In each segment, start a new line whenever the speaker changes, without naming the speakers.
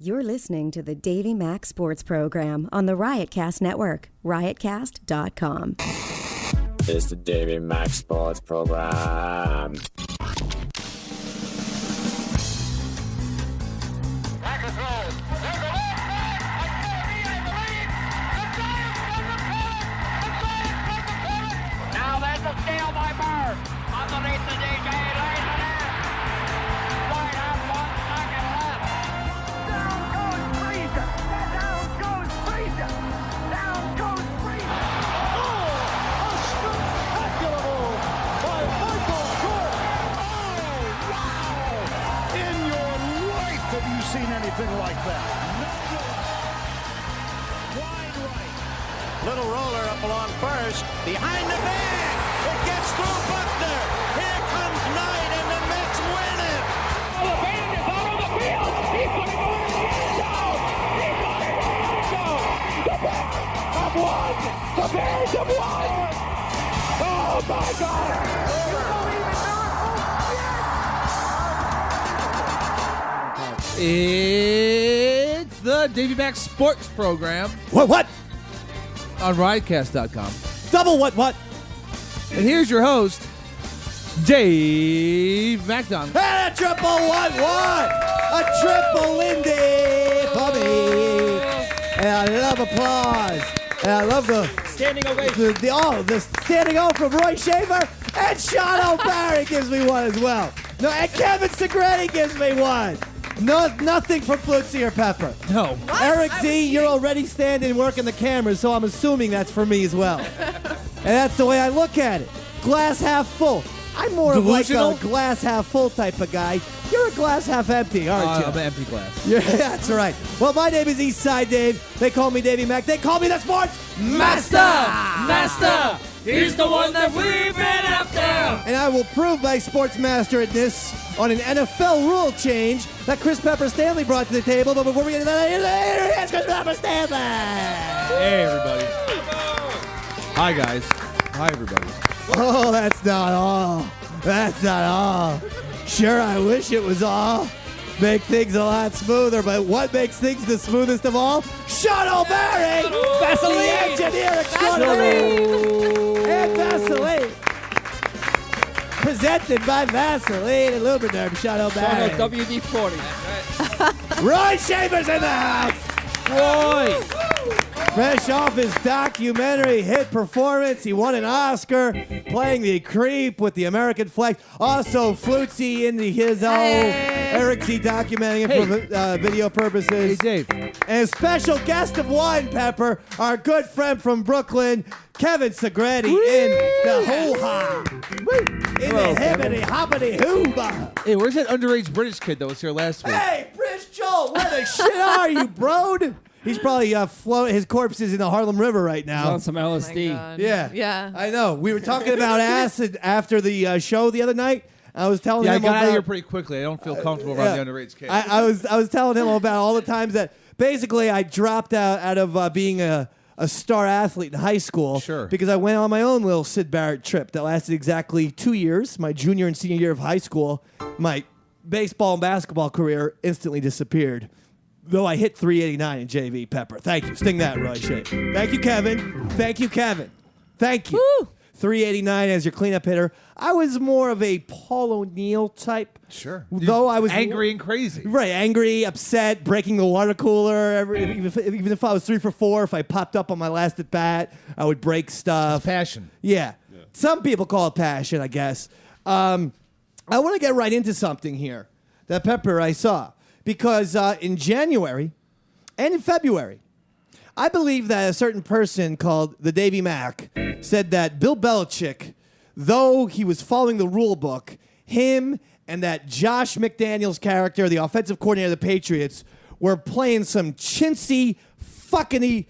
You're listening to the Davey Mac Sports Program on the Riotcast Network, riotcast.com.
It's the Davey Mac Sports Program.
Now there's a steal by Burr. Underneath the DJ, lays it in. Right out, one second left. Down goes Frazier. Down goes Frazier. Down goes Frazier.
Oh, a spectacular move by Michael Jordan. Oh, wow. In your life have you seen anything like that? No. Wide right. Little roller up along first. Behind the bag. It gets through Buckner. Here comes Knight, and the Mets win it.
Oh, the band is out on the field. He's going to go in the end zone. He's going to go in the end zone. The Bears have won. The Bears have won. Oh, my God. You believe in miracles?
It's the Davey Mac Sports Program
What?
on riotcast.com.
Double what?
And here's your host, Dave MacDonald.
And a triple 1-1. A triple Lindy for me. And I love applause. And I love the standing ovation. The standing O from Roy Shaver. And Sean O'Barry gives me one as well. No, and Kevin Segretti gives me one. No, nothing from Flutzy or Pepper.
No.
Eric Z, you're already standing working the cameras, so I'm assuming that's for me as well. And that's the way I look at it. Glass half full. I'm more
Delusional?
of like a glass half full type of guy. You're a glass half empty, aren't you?
I'm an empty glass.
Yeah, that's right. Well, my name is Eastside Dave. They call me Davey Mac. They call me the Sports
Master! He's the one that we've been after!
And I will prove my sports masteredness on an NFL rule change that Chris Pepper Stanley brought to the table. But before we get to that, here's Chris Pepper Stanley!
Hey, everybody. Hi, guys. Hi, everybody.
Oh, that's not all. That's not all. Sure, I wish it was all. Make things a lot smoother, but what makes things the smoothest of all? Sean O'Barry! Vaseline! The engineer extraordinary! And Vaseline! Presented by Vaseline and Lubriderm, Sean O'Barry.
WD-40.
Roy Shaver's in the house!
Roy!
Fresh off his documentary hit performance, he won an Oscar playing the creep with the American flag. Also, Flutzy in his own Eric Z documenting it for video purposes.
Hey, Dave.
And a special guest of one, Pepper, our good friend from Brooklyn, Kevin Segretti in the hoo-ha. In the hibbity-hoppity hoo-ba.
Hey, where's that underage British kid that was here last week?
Hey, British Joel, where the shit are you, bro? He's probably his corpse is in the Harlem River right now.
On some LSD.
Yeah. I know. We were talking about acid after the show the other night. I was telling him
I got
about,
out of here pretty quickly. I don't feel comfortable around the underage kids.
I was telling him about all the times that basically I dropped out of being a star athlete in high school.
Sure.
Because I went on my own little Sid Barrett trip that lasted exactly 2 years. My junior and senior year of high school. My baseball and basketball career instantly disappeared. Though I hit 389 in JV, Pepper. Thank you. Sting that, Roy Shea. Thank you, Kevin. Thank you, Kevin. Thank you. Woo! 389 as your cleanup hitter. I was more of a Paul O'Neill type.
Sure.
Though I was
angry and crazy.
Right, angry, upset, breaking the water cooler. Even if I was 3 for 4, if I popped up on my last at bat, I would break stuff.
It's passion.
Yeah. Some people call it passion, I guess. I want to get right into something here that, Pepper, I saw. Because in January and in February, I believe that a certain person called the Davey Mac said that Bill Belichick, though he was following the rule book, him and that Josh McDaniels character, the offensive coordinator of the Patriots, were playing some chintzy, fucking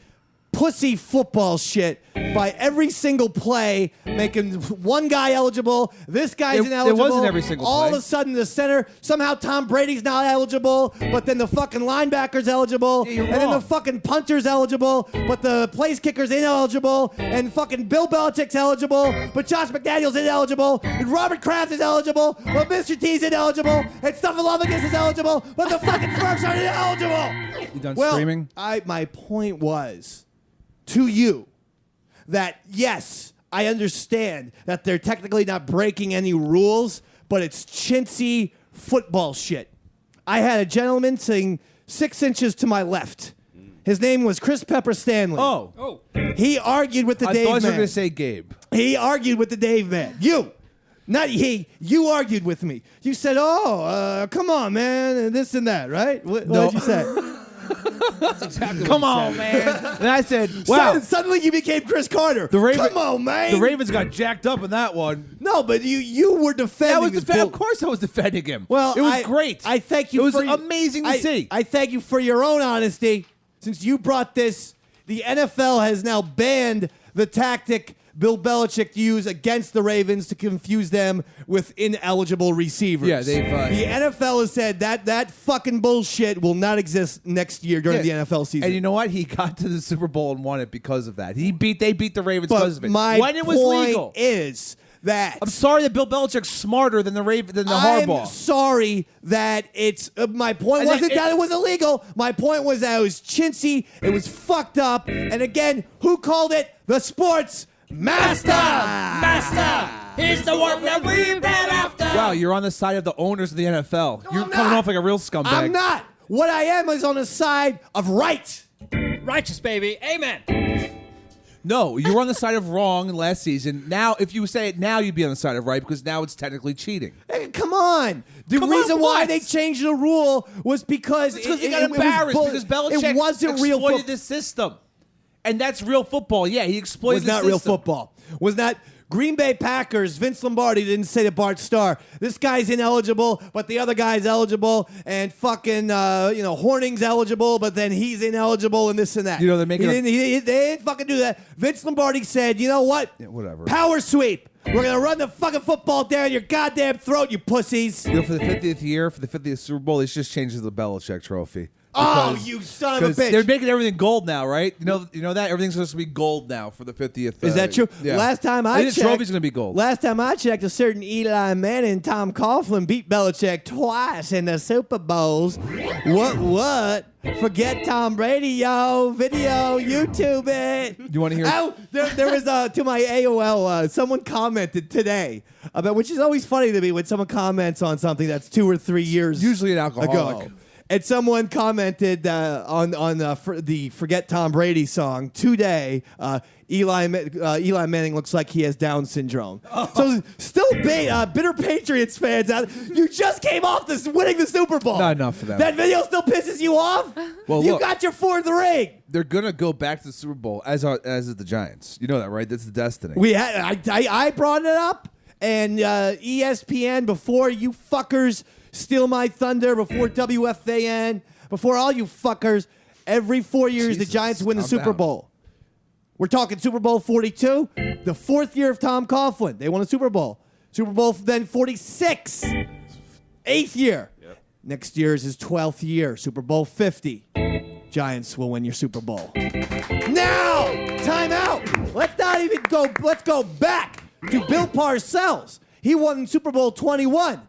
pussy football shit by every single play, making one guy eligible, this guy's ineligible.
It wasn't every single
All
play.
of a sudden, the center, somehow Tom Brady's not eligible, but then the fucking linebacker's eligible,
Yeah, you're
and then the
wrong.
fucking punter's eligible, but the place kicker's ineligible, and fucking Bill Belichick's eligible, but Josh McDaniels ineligible, and Robert Kraft is eligible, but Mr. T's ineligible, and Stephanopoulos is eligible, but the fucking Smurfs are ineligible.
You done
Well,
screaming?
my point was to you that yes, I understand that they're technically not breaking any rules, but it's chintzy football shit. I had a gentleman sitting 6 inches to my left. His name was Chris Pepper Stanley.
Oh.
He argued with the
I
Dave
thought you were
Man.
going to say Gabe.
He argued with the Dave Man. You. Not he. You argued with me. You said, come on, man, and this and that, right? What did you say?
Come on, man. And I said, wow.
Suddenly you became Chris Carter. Come on, man.
The Ravens got jacked up in that one.
No, but you were defending his
Of course I was defending him.
Well,
it was great.
I thank you.
It was
for
amazing to see.
I thank you for your own honesty. Since you brought this, the NFL has now banned the tactic Bill Belichick used against the Ravens to confuse them with ineligible receivers.
Yeah, they've,
the NFL has said that fucking bullshit will not exist next year during the NFL season.
And you know what? He got to the Super Bowl and won it because of that. They beat the Ravens
but
because of it.
my
When it was
point
legal.
is that
I'm sorry that Bill Belichick's smarter than the Harbaugh.
I'm sorry that it's. My point
And
wasn't
it-
that it was illegal. My point was that it was chintzy. It was fucked up. And again, who called it? The sports master.
He's the one that we've been after.
Wow, you're on the side of the owners of the NFL.
No,
you're
I'm
coming
not.
off like a real scumbag.
I'm not. What I am is on the side of right.
Righteous, baby. Amen.
No, you were on the side of wrong last season. Now, if you say it now, you'd be on the side of right because now it's technically cheating.
Hey, come on. The
Come on,
reason why
what?
they changed the rule was because
It's because he
it
got
was
embarrassed
bull-
because Belichick
it wasn't real
exploited
football.
the system. And that's real football. Yeah, he exploited
Was
the
not
system.
real football. Was not. Green Bay Packers, Vince Lombardi didn't say to Bart Starr, this guy's ineligible, but the other guy's eligible, and fucking, Horning's eligible, but then he's ineligible, and this and that.
You know, they're making
they didn't fucking do that. Vince Lombardi said, you know what?
Yeah, whatever.
Power sweep. We're going to run the fucking football down your goddamn throat, you pussies.
You know, for the 50th year, for the 50th Super Bowl, it's just changes the Belichick trophy.
Oh,
Because-
you son of a
'cause
bitch.
They're making everything gold now, right? You know that everything's supposed to be gold now for the 50th.
Is that true?
Yeah.
Last time I
think
checked,
the trophy's gonna be gold.
Last time I checked, a certain Eli Manning and Tom Coughlin beat Belichick twice in the Super Bowls. What? Forget Tom Brady, yo. Video, YouTube it.
You wanna hear-
Oh, there was to my AOL. Someone commented today about, which is always funny to me when someone comments on something that's 2 or 3 years
Usually an alcoholic.
ago. And someone commented on the Forget Tom Brady song today. Eli Manning looks like he has Down syndrome. So still bitter Patriots fans out. You just came off this winning the Super Bowl.
Not enough for them.
That video still pisses you off.
Well,
you
look.
got your fourth ring.
They're gonna go back to the Super Bowl as is the Giants. You know that, right? That's the destiny.
I brought it up, and ESPN, before you fuckers steal my thunder, before WFAN, before all you fuckers, every 4 years the
Jesus,
Giants win the
calm
Super
down.
Bowl. We're talking Super Bowl 42, the 4th year of Tom Coughlin. They won a Super Bowl. Super Bowl then 46, 8th year.
Yep.
Next year is his 12th year, Super Bowl 50. Giants will win your Super Bowl. Now, time out. Let's go back to Bill Parcells. He won Super Bowl 21.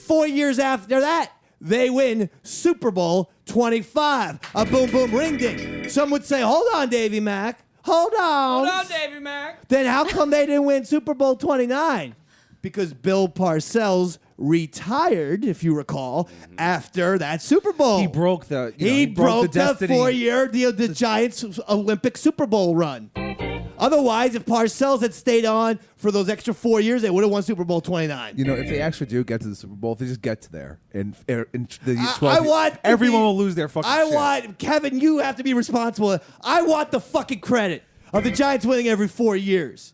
4 years after that, they win Super Bowl 25. A boom, boom, ring ding. Some would say, hold on, Davey Mac. Hold on.
Hold on, Davey Mac.
Then how come they didn't win Super Bowl 29? Because Bill Parcells retired, if you recall, after that Super Bowl.
He broke the.
He broke the
destiny.
4-year the Giants Olympic Super Bowl run. Otherwise, if Parcells had stayed on for those extra 4 years, they would have won Super Bowl 29.
You know, if they actually do get to the Super Bowl, if they just get to there, in the
I
12,
want to
everyone
be-
will lose their fucking shit.
Kevin, you have to be responsible. I want the fucking credit of the Giants winning every 4 years.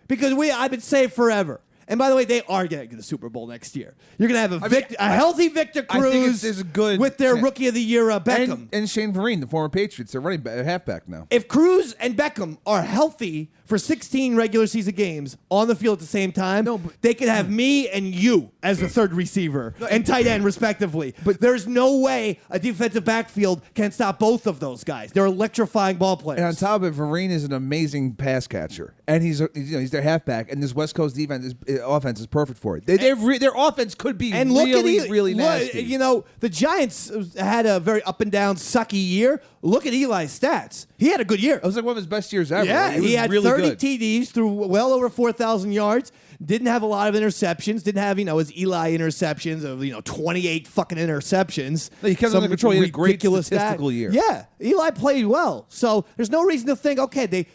Because I've been saying forever. And by the way, they are getting to the Super Bowl next year. You're going to have a healthy Victor
I think
Cruz
it's a good
with their
chance.
Rookie of the Year Beckham.
And Shane Vereen, the former Patriots, they're running halfback now.
If Cruz and Beckham are healthy for 16 regular season games on the field at the same time, they could have me and you as the third receiver and tight end, respectively. But there's no way a defensive backfield can stop both of those guys. They're electrifying ball players.
And on top of it, Vereen is an amazing pass catcher, and he's their halfback. And this West Coast offense is perfect for it. Their offense could be really nasty.
The Giants had a very up and down, sucky year. Look at Eli's stats. He had a good year.
It was like one of his best years ever.
Yeah,
He was
he had
really
30
good.
TDs, threw well over 4,000 yards. Didn't have a lot of interceptions. Didn't have, his Eli interceptions of, 28 fucking interceptions.
No, he kept them under control. He had a great
ridiculous
statistical year.
Yeah, Eli played well. So there's no reason to think, okay, they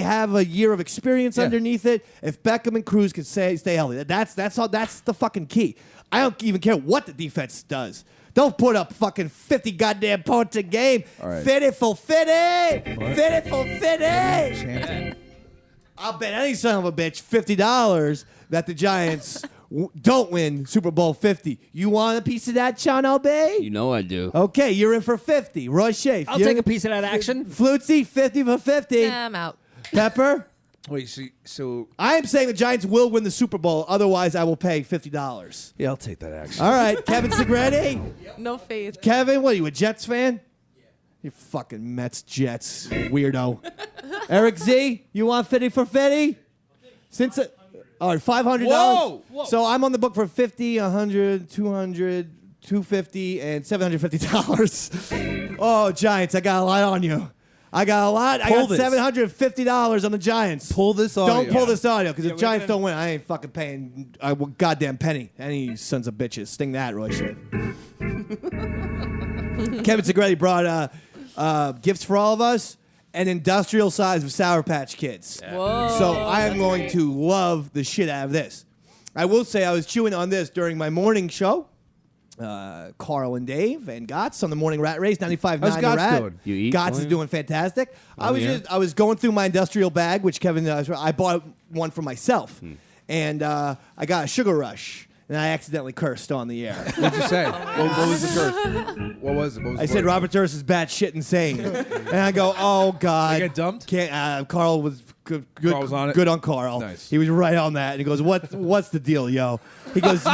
have a year of experience underneath it. If Beckham and Cruz could stay healthy, that's the fucking key. I don't even care what the defense does. Don't put up fucking 50 goddamn points a game.
All right.
Fitty for fitty. Fitty for fitty.
Chanting.
I'll bet any son of a bitch $50 that the Giants don't win Super Bowl 50. You want a piece of that, Sean Obey?
You know I do.
Okay, you're in for 50. Roy Schaaf.
I'll take a piece of that action.
Flutzy, 50 for 50.
Yeah, I'm out.
Pepper?
Wait, so
I am saying the Giants will win the Super Bowl. Otherwise, I will pay $50.
yeah, I'll take that action.
All right, Kevin Segretti.
No faith.
Kevin, what are you, a Jets fan? You fucking Mets, Jets, weirdo. Eric Z, you want 50 for 50? All right, $500.
Whoa!
So I'm on the book for 50, 100, 200, 250, and $750. Oh, Giants, I got a lot on you. I got $750 on the Giants.
Pull this audio.
Don't pull this audio, because if Giants don't win, I ain't fucking paying a goddamn penny. Any sons of bitches. Sting that, Roy Schaaf. Kevin Segretti brought gifts for all of us, an industrial size of Sour Patch Kids.
Whoa.
So I am going to love the shit out of this. I will say I was chewing on this during my morning show. Carl and Dave and Gotts on the morning rat race, 95.9
How's
the
Gotts
rat.
doing?
You eat?
Gotts is doing fantastic. I was going through my industrial bag, which Kevin, I bought one for myself. And I got a sugar rush. And I accidentally cursed on the air.
What'd you say? What was the curse? What was it?
I said Robert Durst is batshit insane. And I go, oh, God.
You get dumped?
Carl was good.
Carl was on it?
Good on Carl.
Nice.
He was right on that. And he goes, what's the deal, yo? He goes,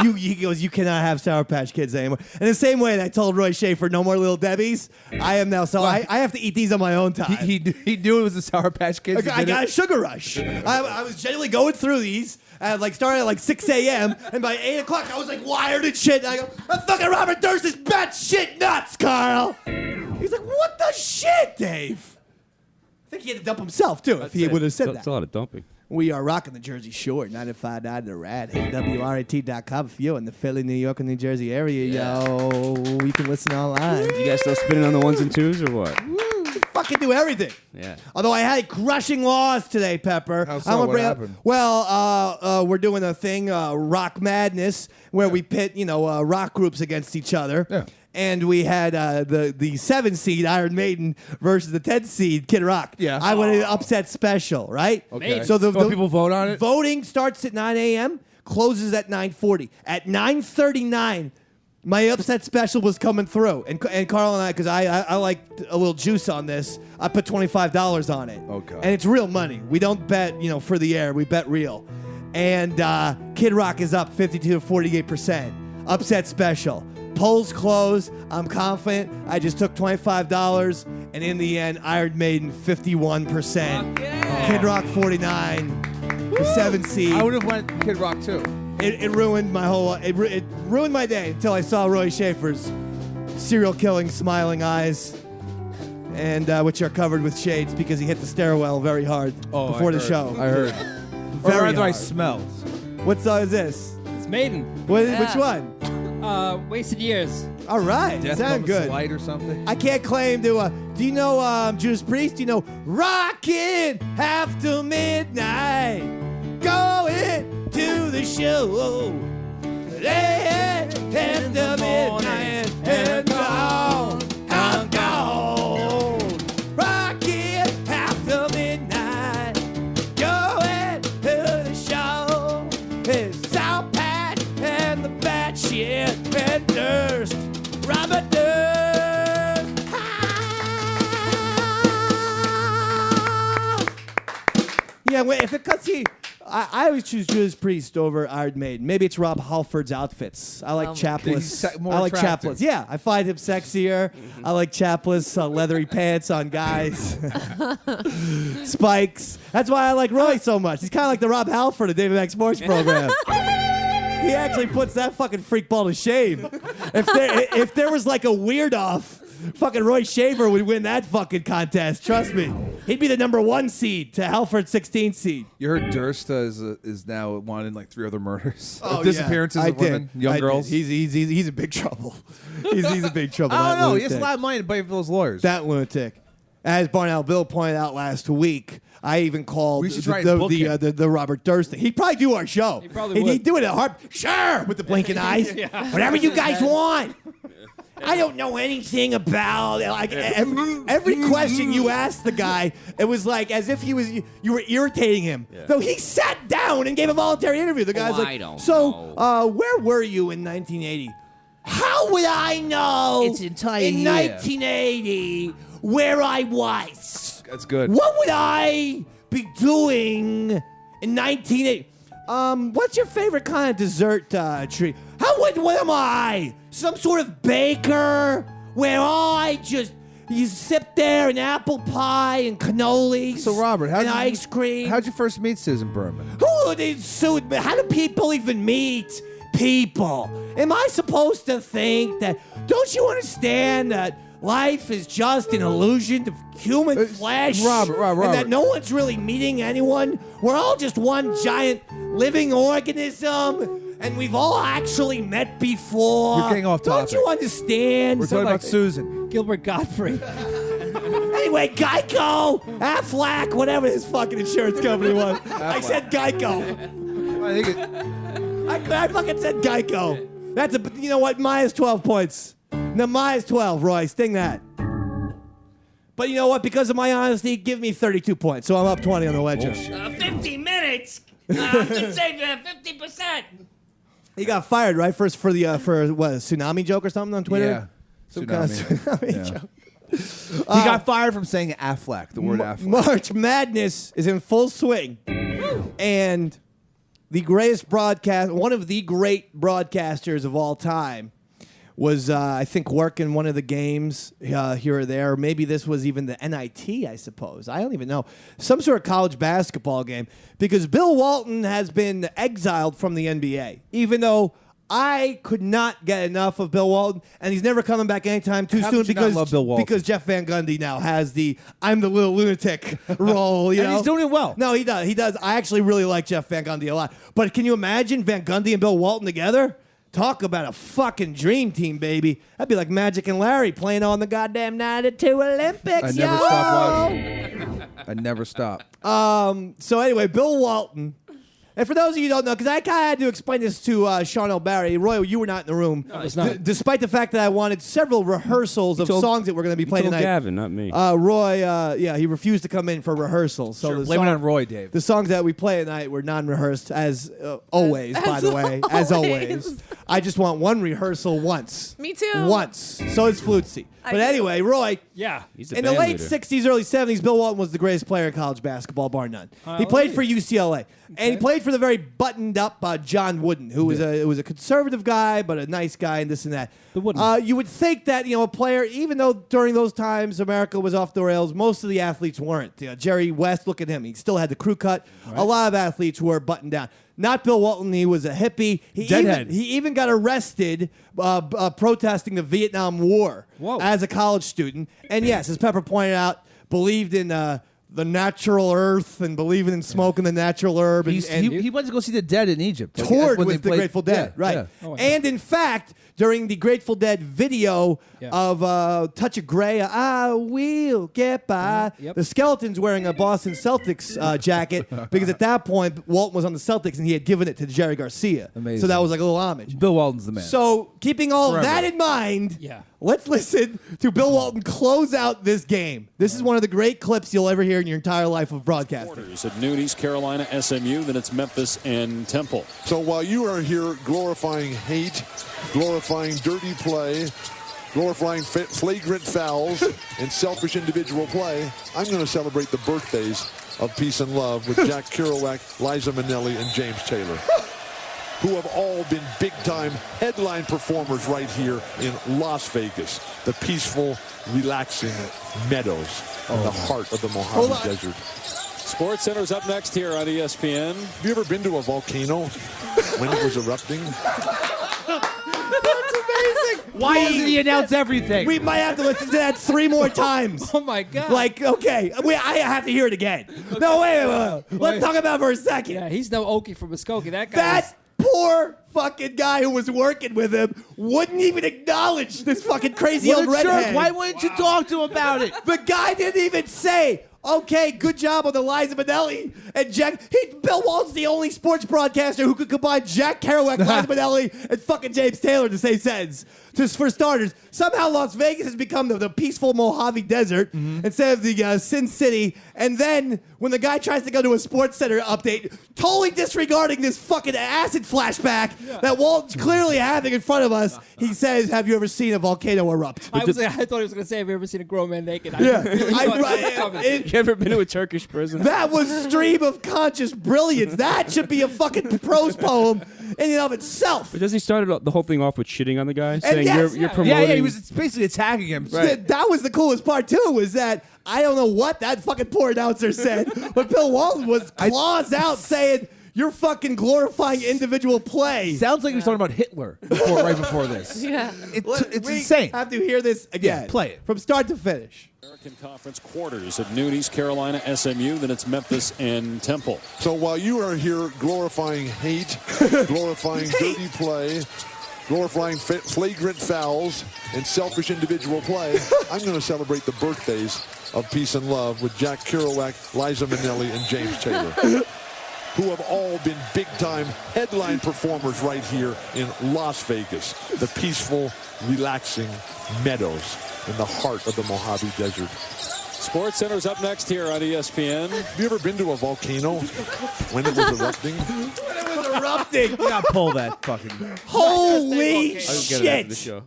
you cannot have Sour Patch Kids anymore. In the same way that I told Roy Schaefer, no more Little Debbie's, I am now. So I have to eat these on my own time.
He knew it was the Sour Patch Kids.
I got a sugar rush. I was genuinely going through these. Started at 6 a.m. and by 8 o'clock I was wired and shit. And I go, fucking Robert Durst is batshit nuts, Carl. He's like, what the shit, Dave? I think he had to dump himself too if he would have said that.
That's a lot of dumping.
We are rocking the Jersey Shore, 95.9 The Rat, WRAT.com. If you're in the Philly, New York, and New Jersey area, yo, you can listen online.
You guys still spinning on the ones and twos or what?
Fucking do everything.
Yeah.
Although I had a crushing loss today, Pepper.
How so?
I'm gonna
What
bring
happened?
Well, we're doing a thing, Rock Madness, where we pit, rock groups against each other.
Yeah.
And we had the 7 seed Iron Maiden versus the 10 seed Kid Rock.
Yeah.
I went an upset special, right?
Okay.
So the
people vote on it?
Voting starts at 9 a.m., closes at 9:40. At 9:39. My upset special was coming through, and Carl and I, because I like a little juice on this, I put $25 on it.
Okay.
And it's real money. We don't bet, for the air. We bet real. And Kid Rock is up 52 to 48%. Upset special. Polls close. I'm confident. I just took $25, and in the end, Iron Maiden 51%. Kid Rock 49. The 7 seed.
I would have went Kid Rock too.
It ruined my whole. It ruined my day until I saw Roy Schaefer's serial killing, smiling eyes, and which are covered with shades because he hit the stairwell very hard before the show.
I heard.
Very
Or rather, I
hard.
smelled.
What song is this?
It's Maiden.
Which one?
Wasted Years.
All right,
Death
sound
on the
good.
Slide or something.
I can't claim to. Do you know Judas Priest? Do you know Rockin' After Midnight? Going to the show. After midnight and gone, I'm gone. Rockin' after midnight, going to the show. It's and if it cuts you, I always choose Judas Priest over Iron Maiden. Maybe it's Rob Halford's outfits. I like chapless.
More
I like
attractive.
chapless. Yeah, I find him sexier. I like chapless, leathery pants on guys. Spikes. That's why I like Roy so much. He's kind of like the Rob Halford of Davey Mac Sports Program. He actually puts that fucking freak ball to shame. If there was like a weird off, fucking Roy Shaver would win that fucking contest. Trust me. He'd be the number 1 seed to Halford's 16th seed.
You heard Durst is now wanted in like 3 other murders.
Oh,
disappearances
yeah.
of women, young girls.
He's in big trouble. He's in big trouble.
I
that
don't know. He
lunatic.
has a lot of money to pay for those lawyers.
That lunatic. As Barnell Bill pointed out last week, I even called
We should try and book him.
the Robert Durst thing. He'd probably do our show. He
probably would.
He'd do it at heart. Sure, with the blinking eyes. Whatever you guys want. I don't know anything about like every question you asked the guy. It was like as if you were irritating him. So he sat down and gave a voluntary interview. The guy's like,
I don't
"So, where were you in 1980?" How would I know?
It's entire
in
year.
1980 where I was.
That's good.
What would I be doing in 1980? What's your favorite kind of dessert treat? What am I? Some sort of baker where you sip there and apple pie and cannolis.
So Robert,
and ice cream.
How'd you first meet Susan Berman?
How do people even meet people? Am I supposed to think that? Don't you understand that life is just an illusion of human flesh?
Robert.
And that no one's really meeting anyone? We're all just one giant living organism. And we've all actually met before.
You're getting off topic.
Don't you understand?
We're talking about Susan.
Gilbert Godfrey.
Anyway, Geico, Aflac, whatever his fucking insurance company was. I said Geico.
I think
I fucking said Geico. That's you know what? Minus 12 points. No, minus 12, Roy. Sting that. But you know what? Because of my honesty, give me 32 points. So I'm up 20 on the ledger.
50 minutes. Should save 50%.
He got fired, right? First for a tsunami joke or something on Twitter?
Yeah.
Some kind of tsunami
Yeah.
joke.
he got fired from saying Affleck, the word Affleck.
March Madness is in full swing. And one of the great broadcasters of all time was, I think, working one of the games here or there. Maybe this was even the NIT, I suppose. I don't even know. Some sort of college basketball game. Because Bill Walton has been exiled from the NBA. Even though I could not get enough of Bill Walton. And he's never coming back anytime too soon because Jeff Van Gundy now has the I'm the little lunatic role. You know?
He's doing it well.
No, he does. He does. I actually really like Jeff Van Gundy a lot. But can you imagine Van Gundy and Bill Walton together? Talk about a fucking dream team, baby. That'd be like Magic and Larry playing on the goddamn 92 Olympics,
I never stopped watching. I never stopped.
So anyway, Bill Walton. And for those of you who don't know, because I kind of had to explain this to Sean O'Barry. Roy, you were not in the room.
No, I was not.
Despite the fact that I wanted several rehearsals of songs that we're going to be playing
told
tonight.
Gavin, not me.
Roy, he refused to come in for rehearsals. So the
Blame it on Roy, Dave.
The songs that we play tonight were non-rehearsed, as always, by the way. As always. I just want one rehearsal once.
Me too.
Once. So it's flutesy. But anyway, Roy.
Yeah.
He's the
In the
band
late
leader.
60s, early 70s, Bill Walton was the greatest player in college basketball, bar none. He played for UCLA. And he played for the very buttoned-up John Wooden, who was a conservative guy, but a nice guy and this and that. You would think that, a player, even though during those times America was off the rails, most of the athletes weren't. Jerry West, look at him. He still had the crew cut. Right. A lot of athletes were buttoned down. Not Bill Walton. He was a hippie. He even got arrested protesting the Vietnam War as a college student. And yes, as Pepper pointed out, believed in the natural earth and believing in smoking the natural herb.
He went to go see the Dead in Egypt.
Toured with the Grateful Dead, right.
Yeah.
Oh,
and in fact, during the Grateful Dead video of Touch of Grey, I will get by, the Skeleton's wearing a Boston Celtics jacket because at that point, Walton was on the Celtics and he had given it to Jerry Garcia.
Amazing.
So that was like a little homage.
Bill Walton's the man.
So keeping all of that in mind, let's listen to Bill Walton close out this game. This is one of the great clips you'll ever hear in your entire life of broadcasting.
At noon, East Carolina, SMU, then it's Memphis and Temple.
So while you are here glorifying hate, glorifying dirty play, glorifying flagrant fouls and selfish individual play, I'm going to celebrate the birthdays of peace and love with Jack Kerouac, Liza Minnelli, and James Taylor, who have all been big-time headline performers right here in Las Vegas, the peaceful, relaxing meadows in the heart of the Mojave Desert.
Sports Center's up next here on ESPN.
Have you ever been to a volcano when it was erupting?
Why doesn't he announce everything?
We might have to listen to that 3 more times.
Oh my God!
Like, okay, I have to hear it again. No, wait. Let's talk about it for a second.
Yeah, he's no Okie from Muskogee. That guy.
That poor fucking guy who was working with him wouldn't even acknowledge this fucking crazy old redhead.
Why wouldn't you talk to him about it?
The guy didn't even say, okay, good job on the Liza Minnelli and Jack. Bill Walton's the only sports broadcaster who could combine Jack Kerouac, Liza Minnelli, and fucking James Taylor in the same sentence. Just for starters, somehow Las Vegas has become the peaceful Mojave Desert instead of the Sin City. And then when the guy tries to go to a Sports Center update, totally disregarding this fucking acid flashback that Walton's clearly having in front of us, he says, "Have you ever seen a volcano erupt?"
I thought he was going to say, "Have you ever seen a grown man naked?"
Yeah.
You ever been to a Turkish prison?
That was stream of conscious brilliance. That should be a fucking prose poem in and of itself.
But doesn't he start the whole thing off with shitting on the guy? Saying
yes,
you're promoting...
Yeah, he was basically attacking him.
Right.
That was the coolest part, too, was that I don't know what that fucking poor announcer said, but Bill Walton was claws out saying, "You're fucking glorifying individual play."
Sounds like he was talking about Hitler right before this.
Yeah.
It's
we
insane.
have to hear this again.
Yeah, play it.
From start to finish.
American Conference quarters at noon, East Carolina, SMU, then it's Memphis and Temple.
So while you are here glorifying hate, glorifying dirty play, glorifying flagrant fouls and selfish individual play, I'm going to celebrate the birthdays of peace and love with Jack Kerouac, Liza Minnelli, and James Taylor, who have all been big-time headline performers right here in Las Vegas, the peaceful, relaxing meadows in the heart of the Mojave Desert.
Sports Center's up next here on ESPN.
Have you ever been to a volcano when it was erupting?
It was erupting.
You gotta pull that fucking.
Holy
I'll get it after the
shit.
show.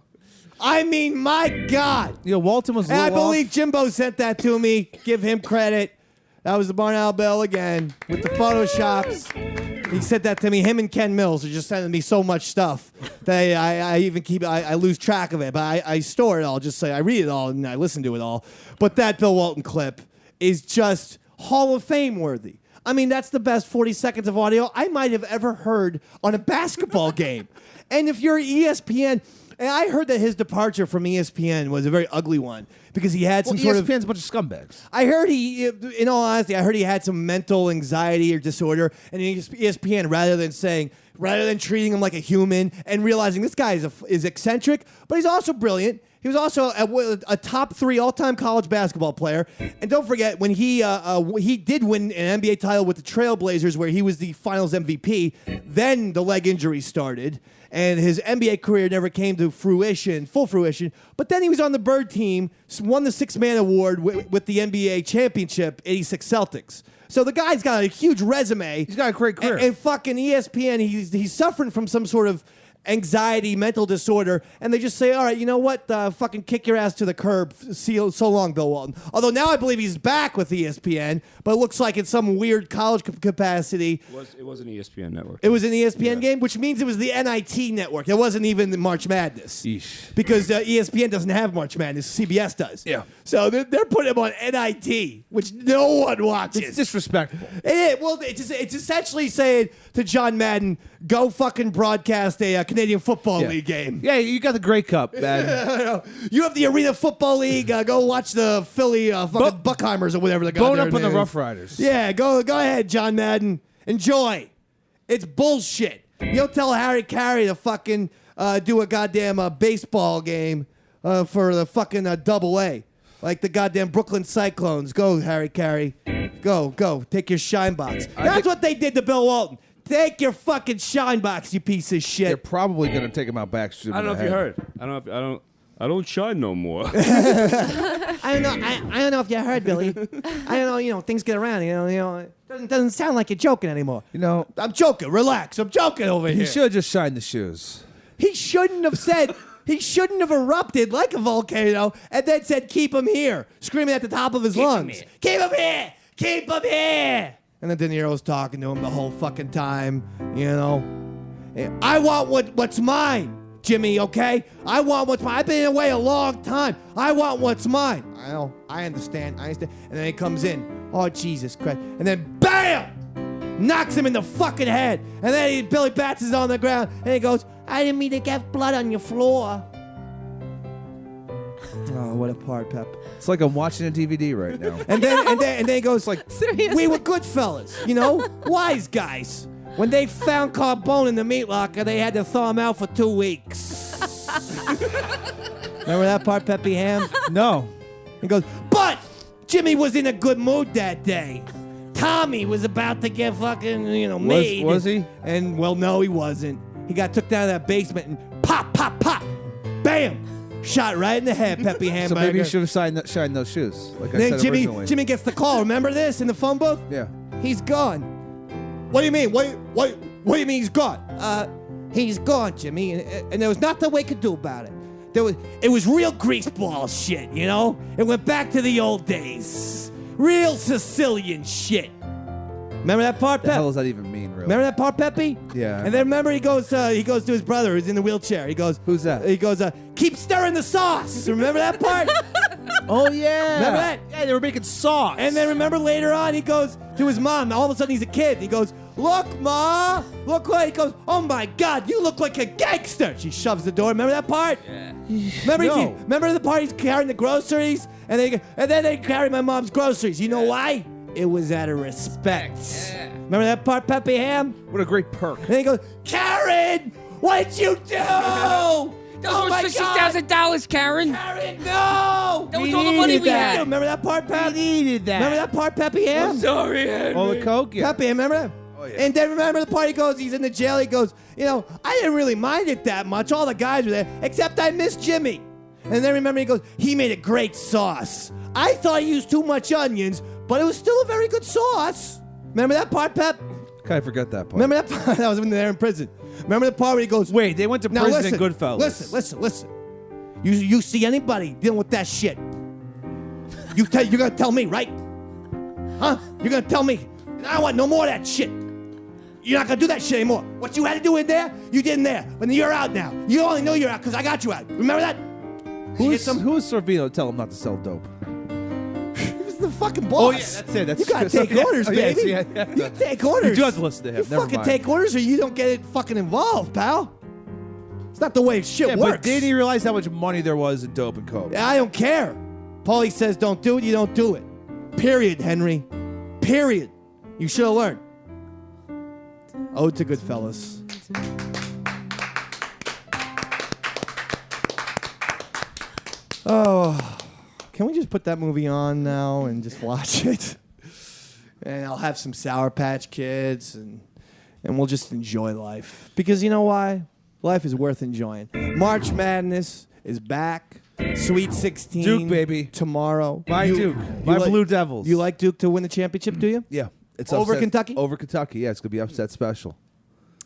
I mean, my God.
You know, Walton was.
And I
a little
believe
off.
Jimbo sent that to me. Give him credit. That was the Barn Owl Bell again with the photoshops. He sent that to me. Him and Ken Mills are just sending me so much stuff that I lose track of it. But I store it all. Just say I read it all and I listen to it all. But that Bill Walton clip is just Hall of Fame worthy. I mean, that's the best 40 seconds of audio I might have ever heard on a basketball game. And if you're ESPN, and I heard that his departure from ESPN was a very ugly one because he had some sort of...
ESPN's a bunch of scumbags.
I heard in all honesty, I heard he had some mental anxiety or disorder, and ESPN, rather than treating him like a human and realizing this guy is eccentric, but he's also brilliant. He was also a top 3 all-time college basketball player. And don't forget, when he did win an NBA title with the Trailblazers where he was the finals MVP, then the leg injury started. And his NBA career never came to full fruition. But then he was on the Bird team, won the 6-man award with the NBA championship, 86 Celtics. So the guy's got a huge resume.
He's got a great career.
And fucking ESPN, he's suffering from some sort of anxiety, mental disorder, and they just say, all right, you know what, fucking kick your ass to the curb. See you so long, Bill Walton. Although now I believe he's back with ESPN, but it looks like it's some weird college capacity.
It was an ESPN network.
It was an ESPN game, which means it was the NIT network. It wasn't even the March Madness.
Eesh.
Because ESPN doesn't have March Madness. CBS does.
Yeah.
So they're putting him on NIT, which no one watches.
It's disrespectful.
It's essentially saying to John Madden, go fucking broadcast a Canadian Football League game.
Yeah, you got the Grey Cup, man.
You have the Arena Football League. Go watch the Philly fucking Buckheimers or whatever they got
Bone
there.
up on the Rough Riders.
Yeah, go ahead, John Madden. Enjoy. It's bullshit. You don't tell Harry Carey to fucking do a goddamn baseball game for the fucking double A. Like the goddamn Brooklyn Cyclones. Go, Harry Carey. Go. Take your shine box. That's what they did to Bill Walton. Take your fucking shine box, you piece of shit.
They're probably going to take him out back.
I don't know if you heard. I don't shine no more.
I don't know if you heard, Billy. I don't know, things get around, it doesn't sound like you're joking anymore.
I'm
joking. Relax. I'm joking over here.
He should have just shined the shoes.
He shouldn't have said, He shouldn't have erupted like a volcano and then said, keep him here, screaming at the top of his lungs. Keep him here! Keep him here! And then De Niro's talking to him the whole fucking time, you know. I want what's mine, Jimmy, okay? I want what's mine. I've been away a long time. I want what's mine. I know. I understand. And then he comes in. Oh, Jesus Christ. And then, BAM! Knocks him in the fucking head. And then Billy Bats is on the ground. And he goes, I didn't mean to get blood on your floor. Oh, what a part, Pep.
It's like I'm watching a DVD right now.
And then he goes like,
Seriously.
we were good fellas, you know, wise guys. When they found Carbone in the meat locker, they had to thaw him out for 2 weeks. Remember that part, Peppy Ham?
No.
He goes, but Jimmy was in a good mood that day. Tommy was about to get fucking, made.
Was he?
And, well, no, he wasn't. He got took down to that basement and pop, pop, pop. Bam. Shot right in the head, Peppy Hamburger.
So maybe you should have shined those shoes, like I
Then
said
Jimmy
originally.
Jimmy gets the call. Remember this in the phone booth?
Yeah.
He's gone. What do you mean? What do you mean he's gone? He's gone, Jimmy. And there was nothing we could do about it. It was real greaseball shit, you know? It went back to the old days. Real Sicilian shit. Remember that part,
The
Pep?
hell does that even mean, really?
Remember that part, Peppy?
Yeah.
And then remember he goes to his brother who's in the wheelchair. He goes,
Who's that?
He goes, keep stirring the sauce. Remember that part?
Oh, yeah.
Remember that?
Yeah, they were making sauce.
And then remember later on, he goes to his mom. All of a sudden, he's a kid. He goes, look, Ma. Look what? He goes, oh, my God, you look like a gangster. She shoves the door. Remember that part? Yeah. Remember the part he's carrying the groceries? And then they carry my mom's groceries. You know why? It was out of respect. Yeah. Remember that part, Peppy Ham?
What a great perk.
And he goes, Karen, what'd you do?
Those were $60,000, Karen.
Karen, no!
That was all the money we had.
Remember that part, Pep?
We needed that.
Remember that part, Peppy Ham?
I'm sorry, Henry.
Oh, the Coke? Yeah.
Peppy, remember that?
Oh, yeah.
And then remember the part he goes, he's in the jail, he goes, I didn't really mind it that much. All the guys were there, except I missed Jimmy. And then remember he goes, he made a great sauce. I thought he used too much onions, but it was still a very good sauce. Remember that part, Pep?
Kind of forgot that part.
Remember that part? That was when they were in prison. Remember the part where he goes,
Wait, they went to
now
prison
listen,
in Goodfellas.
Listen. You see anybody dealing with that shit? You're gonna tell me, right? Huh? You're gonna tell me? I don't want no more of that shit. You're not gonna do that shit anymore. What you had to do in there, you did in there. But you're out now. You only know you're out because I got you out. Remember that?
Who's Sorvino to tell him not to sell dope?
He was the fucking boss.
Oh, yeah, that's it. That's
you gotta take orders, baby.
Yeah.
You take orders.
You do have to listen to him.
You
Never
fucking
mind.
take orders or you don't get it fucking involved, pal. It's not the way shit
Yeah,
works.
but didn't he realize how much money there was in dope and coke?
I don't care. Paulie says don't do it, you don't do it. Period, Henry. Period. You should have learned. Ode to Goodfellas. Oh, can we just put that movie on now and just watch it? And I'll have some Sour Patch Kids and we'll just enjoy life. Because you know why? Life is worth enjoying. March Madness is back. Sweet 16.
Duke, baby.
Tomorrow.
My Duke. My Blue Devils.
You like Duke to win the championship, do you?
Yeah. It's
Over
upset-
Kentucky?
Over Kentucky, yeah. It's going to be upset special.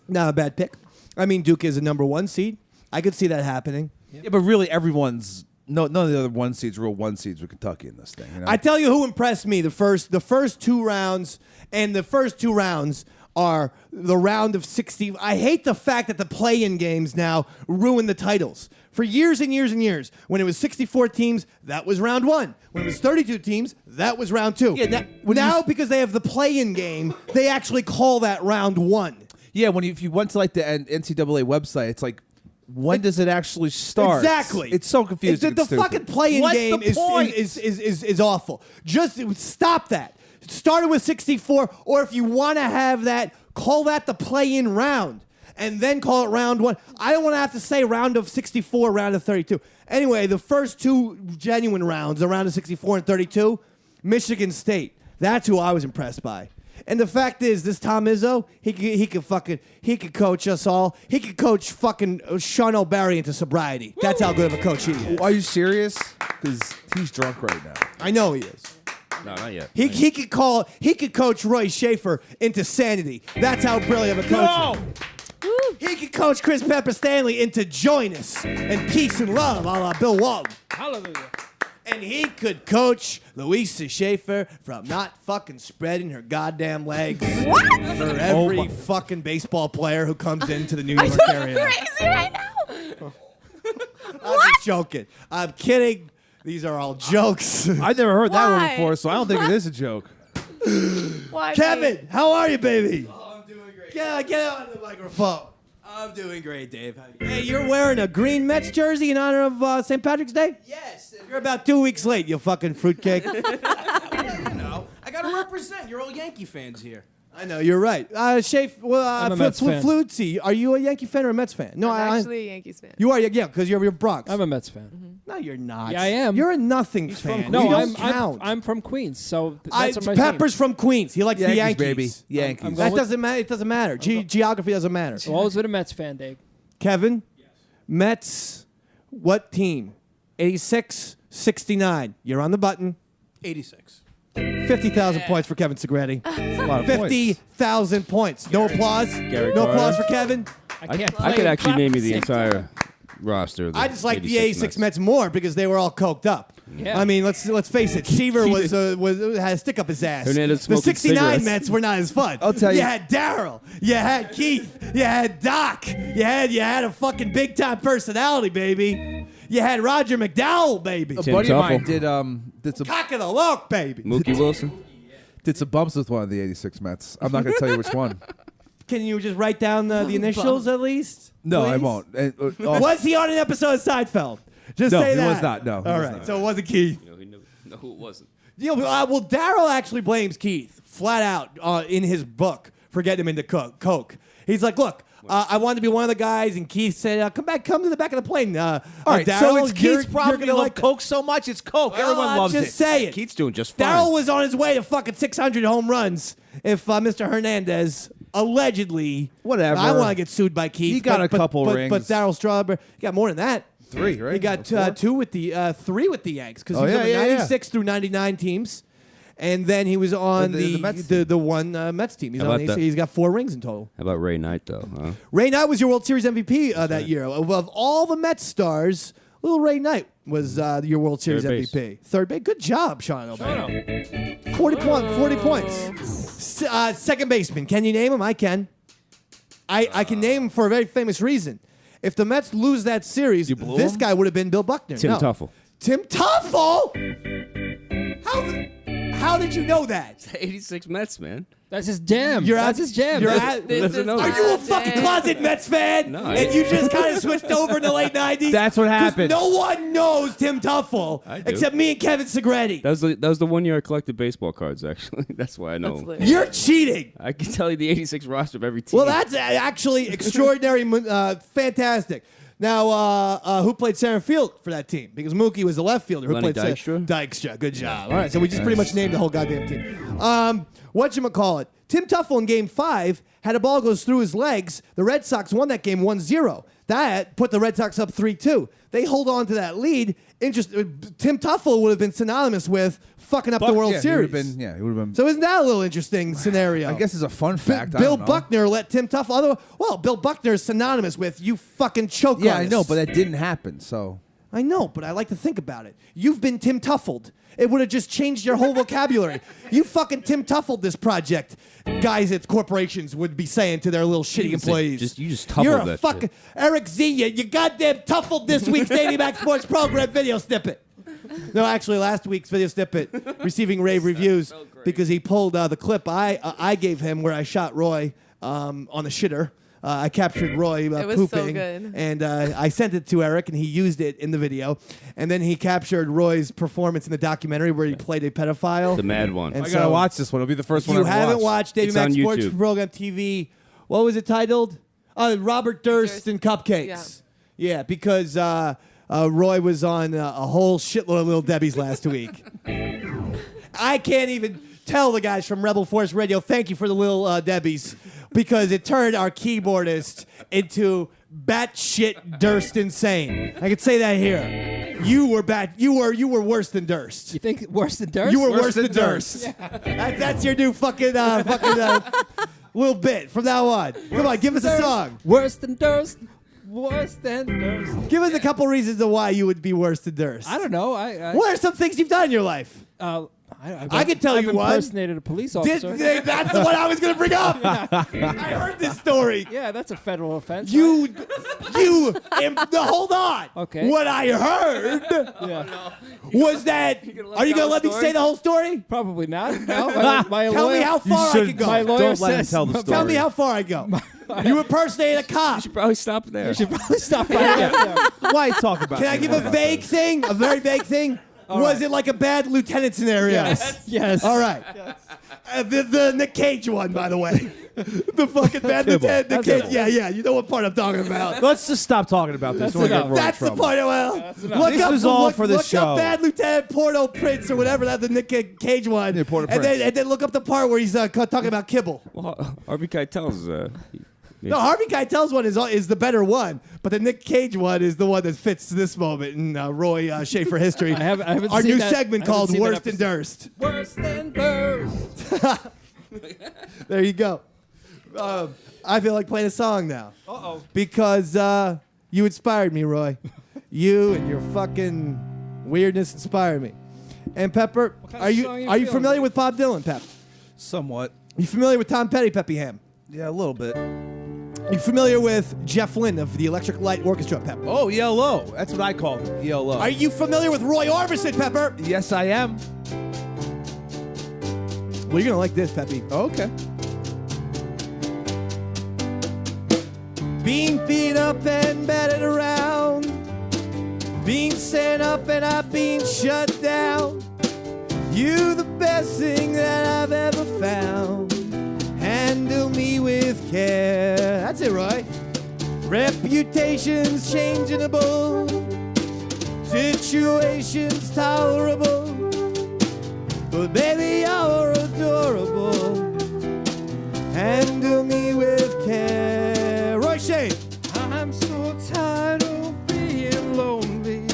Not a bad pick. I mean, Duke is a number 1 seed. I could see that happening.
Yeah, but really everyone's... none of the other 1 seeds, real 1 seeds with Kentucky in this thing. You know?
I tell you who impressed me the first 2 rounds, and the first 2 rounds are the round of 60. I hate the fact that the play-in games now ruin the titles. For years and years and years, when it was 64 teams, that was round 1. When it was 32 teams, that was round 2.
Yeah,
now because they have the play-in game, they actually call that round 1.
Yeah, if you went to like the NCAA website, it's like, when does it actually start?
Exactly.
It's so confusing.
The
It's stupid.
fucking play-in
What's
game
the point?
is awful. Just stop that. Start it with 64, or if you want to have that, call that the play-in round, and then call it round 1. I don't want to have to say round of 64, round of 32. Anyway, the first 2 genuine rounds, the round of 64 and 32, Michigan State. That's who I was impressed by. And the fact is, this Tom Izzo, he could coach us all. He could coach fucking Sean O'Barry into sobriety. That's how good of a coach he is.
Are you serious? Because he's drunk right now.
I know he is.
No, not yet.
He could coach Roy Schaefer into sanity. That's how brilliant of a coach.
No!
He could coach Chris Pepper Stanley into join us and peace and love, a la Bill Walton.
Hallelujah.
And he could coach Louisa Schaefer from not fucking spreading her goddamn legs for every fucking baseball player who comes into the New York area.
Crazy right now.
I'm just joking. I'm kidding. These are all jokes.
I've never heard that one
Why?
before, so I don't think it is a joke.
Why,
Kevin, how are you, baby? I'm doing great. Get on the microphone.
I'm doing great, Dave. How you
Hey, you're wearing a green Mets jersey in honor of St. Patrick's Day?
Yes.
You're about 2 weeks late, you fucking fruitcake.
You know, I gotta represent. You're all Yankee fans here.
I know, you're right. Shafe,
I'm a Mets fan.
Flutzy, are you a Yankee fan or a Mets fan? No,
I'm actually a Yankees fan.
You are, yeah, because you're Bronx.
I'm a Mets fan.
No, you're not.
Yeah, I am.
You're a nothing fan.
No,
you
I'm,
don't count.
I'm from Queens, so that's my
Pepper's from Queens. He likes the
Yankees,
Yankees.
baby. Yankees.
I'm
That
going with-
doesn't matter. It doesn't matter. Geography doesn't matter.
team. I've always been a Mets fan, Dave.
Kevin, Mets, what team? 86, 69. You're on the button.
86.
50,000 points for Kevin Segretti.
A lot of points.
50,000 points. No applause.
Gary
No
Carter.
applause for Kevin.
I could actually name you the entire roster. Of the
I just like the 86
Mets.
Mets more because they were all coked up.
Yeah.
I mean, let's face it. Seaver was had a stick up his ass.
Hernandez
The
smoking
69
cigarettes.
Mets were not as fun.
I'll tell you.
You had Darryl. You had Keith. You had Doc. You had a fucking big time personality, baby. You had Roger McDowell, baby.
A
Tim
buddy of mine
Tuffle.
did some
Cock of the walk, baby.
Mookie Wilson.
did some bumps with one of the 86 Mets. I'm not going to tell you which one.
Can you just write down the initials at least?
No, I
please?
won't.
Was he on an episode of Seinfeld? Just
No,
say
he
that.
was not. No, he
All
was
right.
not.
So it wasn't Keith.
You know, he knew who it wasn't.
Well, Darryl actually blames Keith flat out in his book for getting him into coke. He's like, look, I wanted to be one of the guys, and Keith said, come to the back of the plane. All
right,
Darryl,
so it's
you're
Keith's problem.
gonna
You love
like
Coke so much, it's Coke.
Well,
Everyone
I'm
loves
just
it.
saying.
Keith's doing just fine.
Darryl was on his way to fucking 600 home runs if Mr. Hernandez allegedly.
Whatever.
I want to get sued by Keith.
He got a couple
but,
rings.
But Darryl Strawberry, he got more than that.
3, right?
He got
Or 4?
2 with the 3 with the Yanks because
Oh,
he was
yeah,
on the
yeah,
96 through 99 teams, and then he was on
The Mets
the one Mets team. He's
How
on.
about that?
He's got 4 rings in total.
How about Ray Knight, though? Huh?
Ray Knight was your World Series MVP that year. Of all the Mets stars, little Ray Knight was your World Series
Third base.
MVP. Third base. Good job, Sean O'Brien. 40 points. Second baseman. Can you name him? I can. I can name him for a very famous reason. If the Mets lose that series, this guy would have been Bill Buckner.
Tim Tuffle.
Tim Tuffle? How did you know that?
86 Mets, man.
That's his jam.
That's
his jam.
You're
That's-
at,
This is
are you a fucking closet Mets fan?
No,
And you just kind of switched over in the late 90s?
That's what
'Cause
happened.
No one knows Tim Tuffle
I do.
except me and Kevin Segretti.
That was the 1 year I collected baseball cards, actually. That's why I know.
That's
him.
hilarious.
You're cheating.
I can tell you the 86 roster of every team.
Well, that's actually extraordinary, fantastic. Now, who played center field for that team? Because Mookie was the left fielder. Who
Lenny
played
Dykstra?
Dykstra. Good job. All right, so we just pretty much named the whole goddamn team. Whatchamacallit? Tim Tuffle in Game 5 had a ball goes through his legs. The Red Sox won that game 1-0. That put the Red Sox up 3-2. They hold on to that lead. Tim Tuffle would have been synonymous with fucking up the World Series.
He would have been.
So isn't that a little interesting scenario?
I guess it's a fun fact. I
Bill
don't know.
Buckner let Tim Tuffle. Bill Buckner is synonymous with you fucking choke
Yeah, I
artists.
know, but that didn't happen. So
I know, but I like to think about it. You've been Tim Tuffled. It would have just changed your whole vocabulary. You fucking Tim Tuffled this project. Guys at corporations would be saying to their little shitty
can say,
employees.
you just Tuffled
You're a
that
fucking
shit.
Eric Z. You goddamn Tuffled this week's Davey Mac Sports Program video snippet. No, actually, last week's video snippet receiving rave reviews because he pulled the clip I gave him where I shot Roy on the shitter. I captured Roy
It was so
pooping,
good.
and I sent it to Eric, and he used it in the video. And then he captured Roy's performance in the documentary where he played a pedophile.
The mad one.
And
I gotta
so-
watch this one. It'll be the first
If
one
you
I've
haven't watched Davey
It's
Mac
on
Sports
YouTube.
Program TV, what was it titled? Robert Durst and Cupcakes. Yeah, because Roy was on a whole shitload of Little Debbie's last week. I can't even tell the guys from Rebel Force Radio, thank you for the Little Debbie's, because it turned our keyboardist into batshit Durst insane. I could say that here. You were worse than Durst.
You think worse than Durst?
You were worse than Durst. That's your new fucking little bit from now on. Come on, give us a song.
Worse than Durst. Worse than Durst.
Give us a couple reasons of why you would be worse than Durst.
I don't know.
What are some things you've done in your life?
I
can tell you one.
I've impersonated a police officer.
That's the one I was going to bring up. I heard this story.
Yeah, that's a federal offense.
Hold on.
Okay.
What I heard was that. Are you going to let me say the whole story?
Probably not. No, my
Tell
lawyer,
me how far I can go.
My lawyer
Don't let him
says,
tell the story.
Tell me how far I go. You impersonate a cop.
You should probably stop there.
You should probably stop right there.
Why talk about?
Can I give a vague thing? A very vague thing? Was it like a bad lieutenant scenario?
Yes.
All right. The Nick Cage one, by the way. The fucking bad lieutenant Nick Cage. Yeah. You know what part I'm talking about.
Let's just stop talking about this.
That's the part.
This was all for the
look
show.
up Bad Lieutenant Porno Prince or whatever that the Nick Cage one.
Yeah, Porno
and
Prince.
then look up the part where he's talking about kibble.
Well, Harvey Keitel's.
No, Harvey Keitel's one is the better one, but the Nick Cage one is the one that fits this moment in Roy Schaefer history.
I haven't
Our
seen
new
that-
segment
I haven't
called
seen that
Worst than Durst.
Worse than Durst.
There you go. I feel like playing a song now.
Uh-oh.
Because you inspired me, Roy. You and your fucking weirdness inspired me. And Pepper,
kind
are
of
you
song you
are you
feeling?
familiar with Bob Dylan, Pep?
Somewhat.
You familiar with Tom Petty, Peppyham?
Yeah, a little bit.
You familiar with Jeff Lynne of the Electric Light Orchestra, Pepper?
Oh, ELO. That's what I call it. ELO.
Are you familiar with Roy Orbison, Pepper?
Yes, I am.
Well, you're gonna like this, Peppy.
Okay.
Being beat up and battered around, being sent up and I've been shut down. You the best thing that I've ever found. Handle me with care. That's it, Roy. Reputations changeable, situations tolerable, but baby you're adorable. Handle me with care. Roy Shea.
I'm so tired of being lonely.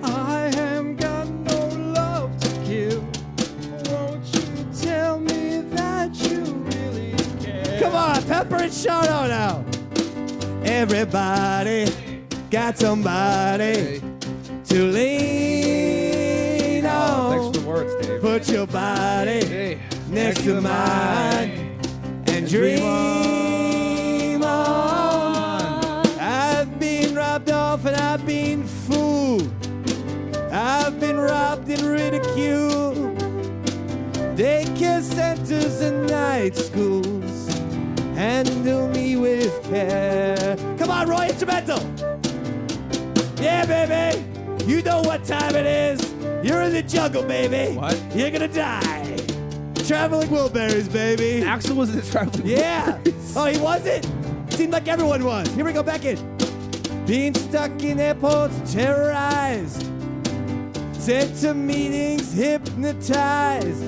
I am got no love to give. Won't you tell me that you really care?
Come on, Pepper and Shono now. Everybody got somebody to lean on.
Thanks for the words, Dave.
Put your body next to mine and dream on. I've been robbed off and I've been fooled. I've been robbed and ridiculed. Daycare centers and night schools. Handle me with care. Come on, Roy, instrumental. Yeah, baby. You know what time it is. You're in the jungle, baby.
What?
You're gonna die. Traveling Wilburys, baby.
Axel was in the traveling.
Yeah. Oh, he wasn't? Seemed like everyone was. Here we go, back in. Being stuck in airports, terrorized. Sent to meetings, hypnotized.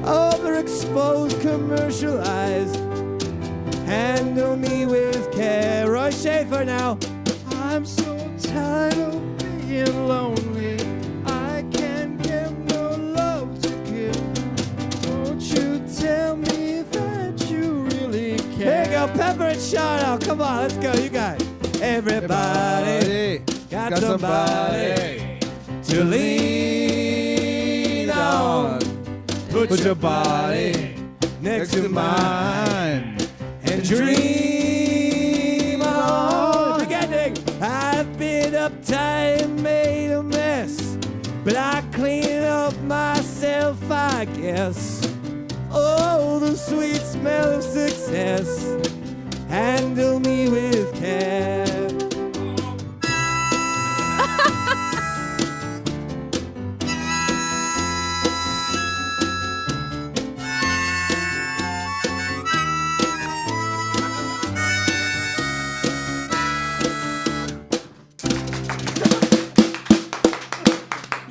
Overexposed, commercialized. Handle me with care. Roy Schaefer now.
I'm so tired of being lonely. I can't get no love to give. Won't you tell me that you really care?
Here you go, Pepper and Shono. Come on, let's go. You got it. Everybody got somebody to lean on. Put your body next to mine and dream on. Beginning. I've been uptight and made a mess, but I clean up myself, I guess. Oh, the sweet smell of success. Handle me with care.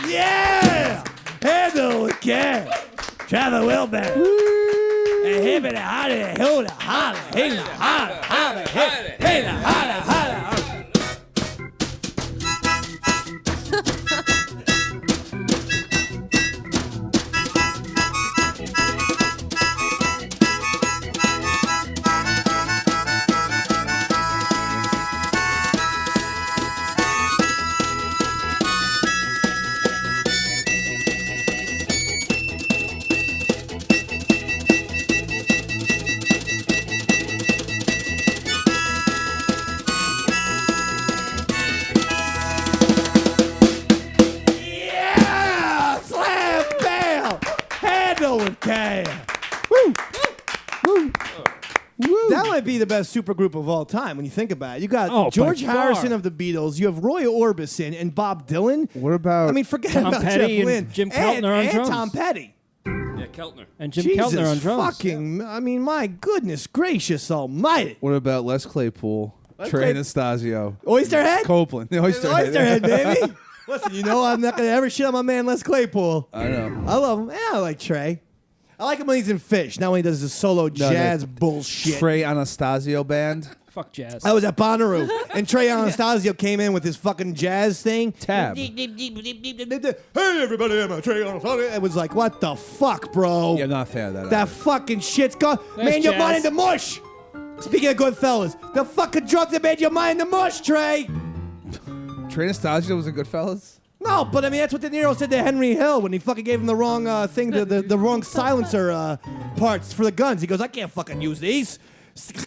Yeah! Handle with care. Travel Wilbur. And him and a holla, holla, holla, holla, holla, holla, holla, holla, holla. Scandal with K. Woo. Woo. That might be the best supergroup of all time when you think about it. You got George Harrison of the Beatles. You have Roy Orbison and Bob Dylan.
What about?
I mean, forget
Tom
about
Petty
Jeff Lynne
and Jim Keltner on drums.
and Tom Petty.
Yeah, Keltner.
And Jim
Jesus
Keltner on drums.
fucking, I mean, my goodness gracious almighty.
What about Les Claypool, Trey Anastasio,
Oysterhead?
Copeland, the Oysterhead,
Oysterhead, baby. Listen, you know I'm not going to ever shit on my man Les Claypool.
I know.
I love him. Yeah, I like Trey. I like him when he's in Fish, not when he does his solo jazz bullshit.
Trey Anastasio band.
Fuck jazz.
I was at Bonnaroo, and Trey Anastasio came in with his fucking jazz thing.
Tab.
Hey, everybody, I'm Trey Anastasio. It was like, what the fuck, bro?
Yeah, I'm not a fan of that.
That fucking shit's gone.
Nice
Man, your
jazz.
mind in the mush. Speaking of good fellas, the fucking drugs that made your mind in the mush, Trey.
Trey Anastasio was in Goodfellas.
No, but I mean, that's what De Niro said to Henry Hill when he fucking gave him the wrong thing, the wrong silencer parts for the guns. He goes, I can't fucking use these.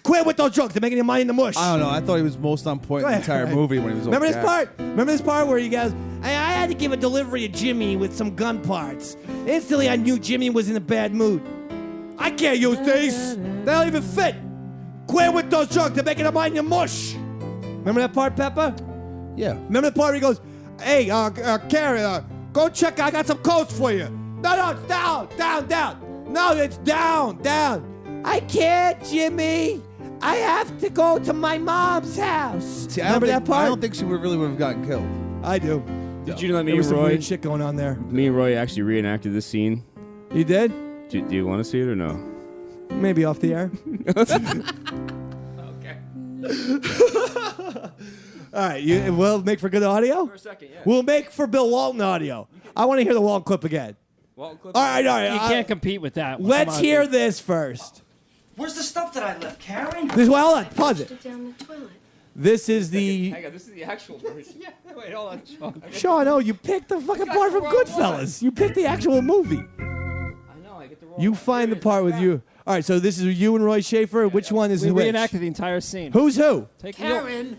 Quit with those drugs. They're making your mind in the mush.
I don't know. I thought he was most on point in the entire movie when he was.
Remember this part? Remember this part where he goes, I had to give a delivery to Jimmy with some gun parts. Instantly, I knew Jimmy was in a bad mood. I can't use these. They don't even fit. Quit with those drugs. They're making your mind in the mush. Remember that part, Pepper?
Yeah.
Remember the part where he goes, hey, Karen, go check. I got some coats for you. No, it's down. No, it's down. I can't, Jimmy. I have to go to my mom's house.
See,
Remember that part?
I don't think she really would have gotten killed.
I do.
Did you know that me
There was
and
some
Roy?
weird shit going on there.
Me and Roy actually reenacted this scene.
You did?
Do you want to see it or no?
Maybe off the air. All right, we'll make for good audio?
For a second, yeah.
We'll make for Bill Walton audio. I want to hear the Walton clip again.
Walton clip?
All right.
You can't compete with that.
Let's
Come on,
hear
dude.
this first.
Where's the stuff that I left, Karen?
Hold on, pause it.
Down the toilet.
This is the...
Hang on, this is the actual version. Yeah, wait, hold on, Sean.
Sean, oh, you picked the fucking part from Goodfellas. You picked the actual movie.
I know, I get the wrong
You find the part with you. All right, so this is you and Roy Schaefer. Which one is
We
which?
reenacted the entire scene.
Who's who?
Take me over.
Karen!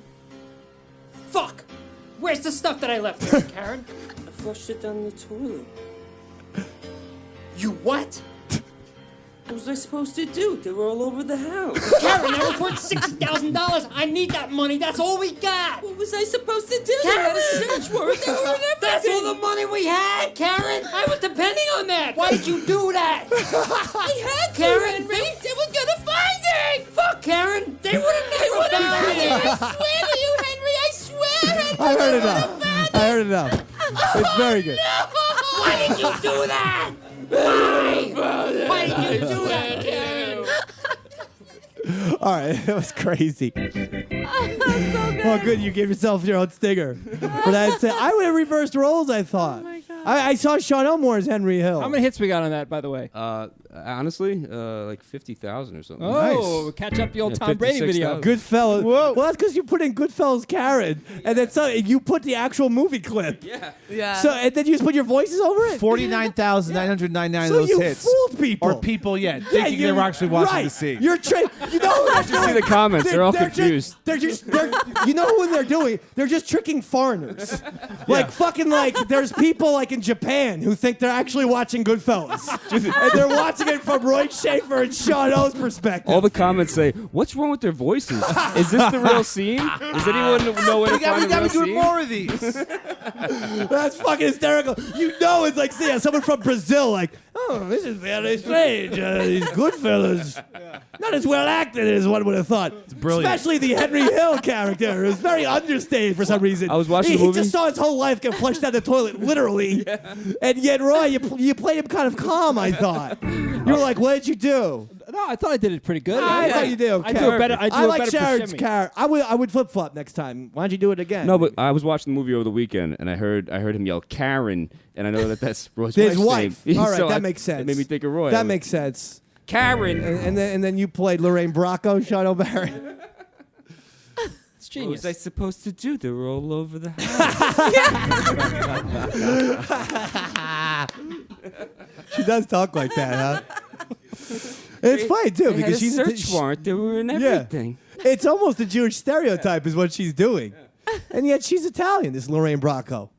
Fuck! Where's the stuff that I left there, Karen?
I flushed it down the toilet.
You what?
What was I supposed to do? They were all over the house.
Karen, that was worth $60,000. I need that money. That's all we got.
What was I supposed to do?
Karen!
They had a search warrant. They were in everything.
That's all the money we had, Karen. I was depending on that. Why did you do that?
I had to,
Karen,
Henry. They were gonna find it.
Fuck, Karen. They would have
They
never
would have
found
found it.
it.
I swear to you, Henry. I swear, Henry.
I heard enough. It's very good.
Why did you do that? Why? Why did you do that, Karen?
All right, that was crazy. Oh, good. You gave yourself your own stinger. For that, I would have reversed roles, I thought.
Oh my God.
I saw Sean Elmore as Henry Hill.
How many hits we got on that, by the way?
Honestly, like 50,000 or something.
Oh, catch up the old
Yeah,
Tom Brady video.
56,000.
Goodfellas. Whoa. Well, that's because you put in Goodfellas Karen, and then you put the actual movie clip.
Yeah.
Yeah.
So and then you just put your voices over it.
49,999
So
of those
you
hits.
fooled people.
Or people, thinking they were actually watching
right.
the scene.
You're you know what
You see the comments. They're all confused.
You know what they're doing? They're just tricking foreigners. There's people like in Japan who think they're actually watching Goodfellas. And they're watching it from Roy Schaefer and Sean O's perspective.
All the comments say, "What's wrong with their voices? Is this the real scene? Does anyone know where to find the real
doing
scene?"
more of these.
That's fucking hysterical. You know it's like someone from Brazil like, oh, this is very strange. These Goodfellas. Not as well acted as one would have thought. It's
brilliant.
Especially the Henry Hill character. It was very understated for some reason.
I was watching the
He
movie.
just saw his whole life get flushed down the toilet, literally. And yet, Roy, you played him kind of calm, I thought. You were like, what did you do?
No, I thought I did it pretty good.
I thought you did okay.
I do it better.
I like
better
Sharon's
Buscemi.
character. I would flip-flop next time. Why don't you do it again?
No, but I was watching the movie over the weekend, and I heard him yell Karen, and I know that's Roy's
His
wife's
wife.
name.
All right,
So
that makes sense.
It made me think of Roy.
That makes sense.
Karen.
And then you played Lorraine Bracco, Sean O'Barry.
It's
What
genius.
was I supposed to do? They were all over the house.
She does talk like that, huh? It's funny too
They had
because
a
she's
search warrant. They were in everything.
It's almost a Jewish stereotype, is what she's doing, and yet she's Italian. This Lorraine Bracco.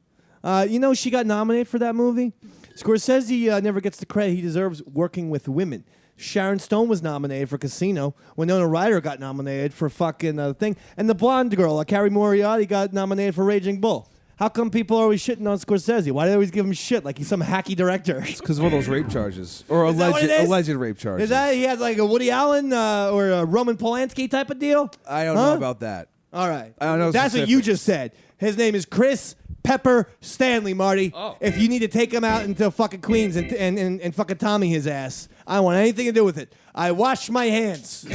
She got nominated for that movie. Scorsese never gets the credit he deserves working with women. Sharon Stone was nominated for Casino. Winona Ryder got nominated for fucking thing. And the blonde girl, Carrie Moriarty, got nominated for Raging Bull. How come people are always shitting on Scorsese? Why do they always give him shit like he's some hacky director?
It's because of all those rape charges. Or alleged rape charges.
Is that he has like a Woody Allen or a Roman Polanski type of deal?
I don't know about that.
All right.
I don't know.
That's what you just said. His name is Chris Pepper Stanley, Marty.
Oh.
If you need to take him out into fucking Queens and fucking Tommy his ass, I don't want anything to do with it. I wash my hands.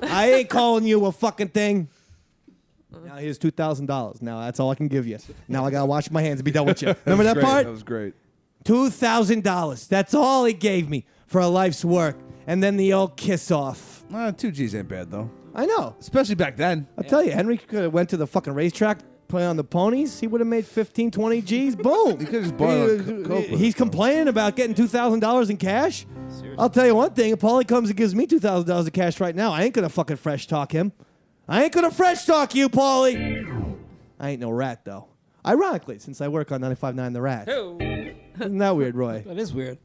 I ain't calling you a fucking thing. Now here's $2,000. Now that's all I can give you. Now I gotta wash my hands and be done with you. Remember that part?
That was great.
$2,000. That's all he gave me for a life's work. And then the old kiss off.
2 G's ain't bad though.
I know.
Especially back then.
I'll tell you, Henry could have went to the fucking racetrack, play on the ponies. He would have made 15, 20 G's. Boom.
He could have just bought
He's complaining about getting $2,000 in cash. Seriously? I'll tell you one thing. If Paulie comes and gives me $2,000 in cash right now, I ain't gonna fucking fresh talk him. I ain't gonna fresh talk you, Paulie. I ain't no rat though. Ironically, since I work on 95.9 The Rat. Isn't that weird, Roy?
That is weird.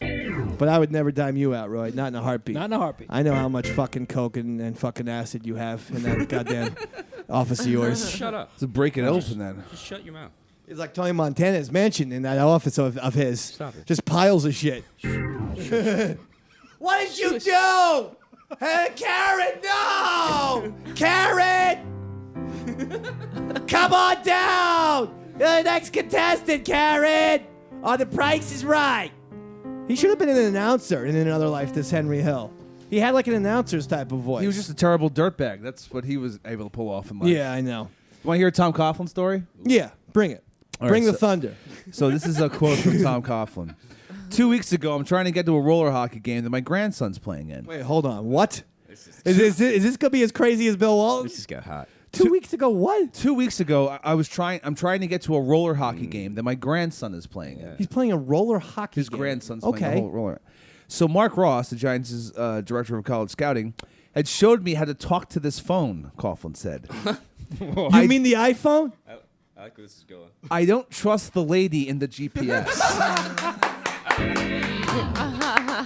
But I would never dime you out, Roy. Not in a heartbeat.
Not in a heartbeat.
I know how much fucking coke and fucking acid you have in that goddamn office of yours.
Shut up.
To break it open then.
Just shut your mouth.
It's like Tony Montana's mansion in that office of his.
Stop it.
Just piles of shit. What did you do? Hey, Karen, no! Karen! Come on down! You're the next contestant, Karen! Oh, the price is right. He should have been an announcer in another life, this Henry Hill. He had like an announcer's type of voice.
He was just a terrible dirtbag. That's what he was able to pull off in life.
Yeah, I know.
You want to hear a Tom Coughlin story?
Yeah, bring it.
All
Bring
right,
the thunder.
So this is a quote from Tom Coughlin. 2 weeks ago, I'm trying to get to a roller hockey game that my grandson's playing in.
Wait, hold on. What? Is this going to be as crazy as Bill Walton?
This just got hot.
2 weeks ago, what?
2 weeks ago, I'm trying to get to a roller hockey game that my grandson is playing in.
He's playing a roller hockey
His
game.
grandson's playing a whole roller. So Mark Ross, the Giants' director of college scouting, had showed me how to talk to this phone, Coughlin said.
You mean the iPhone?
I like where this is going.
I don't trust the lady in the GPS.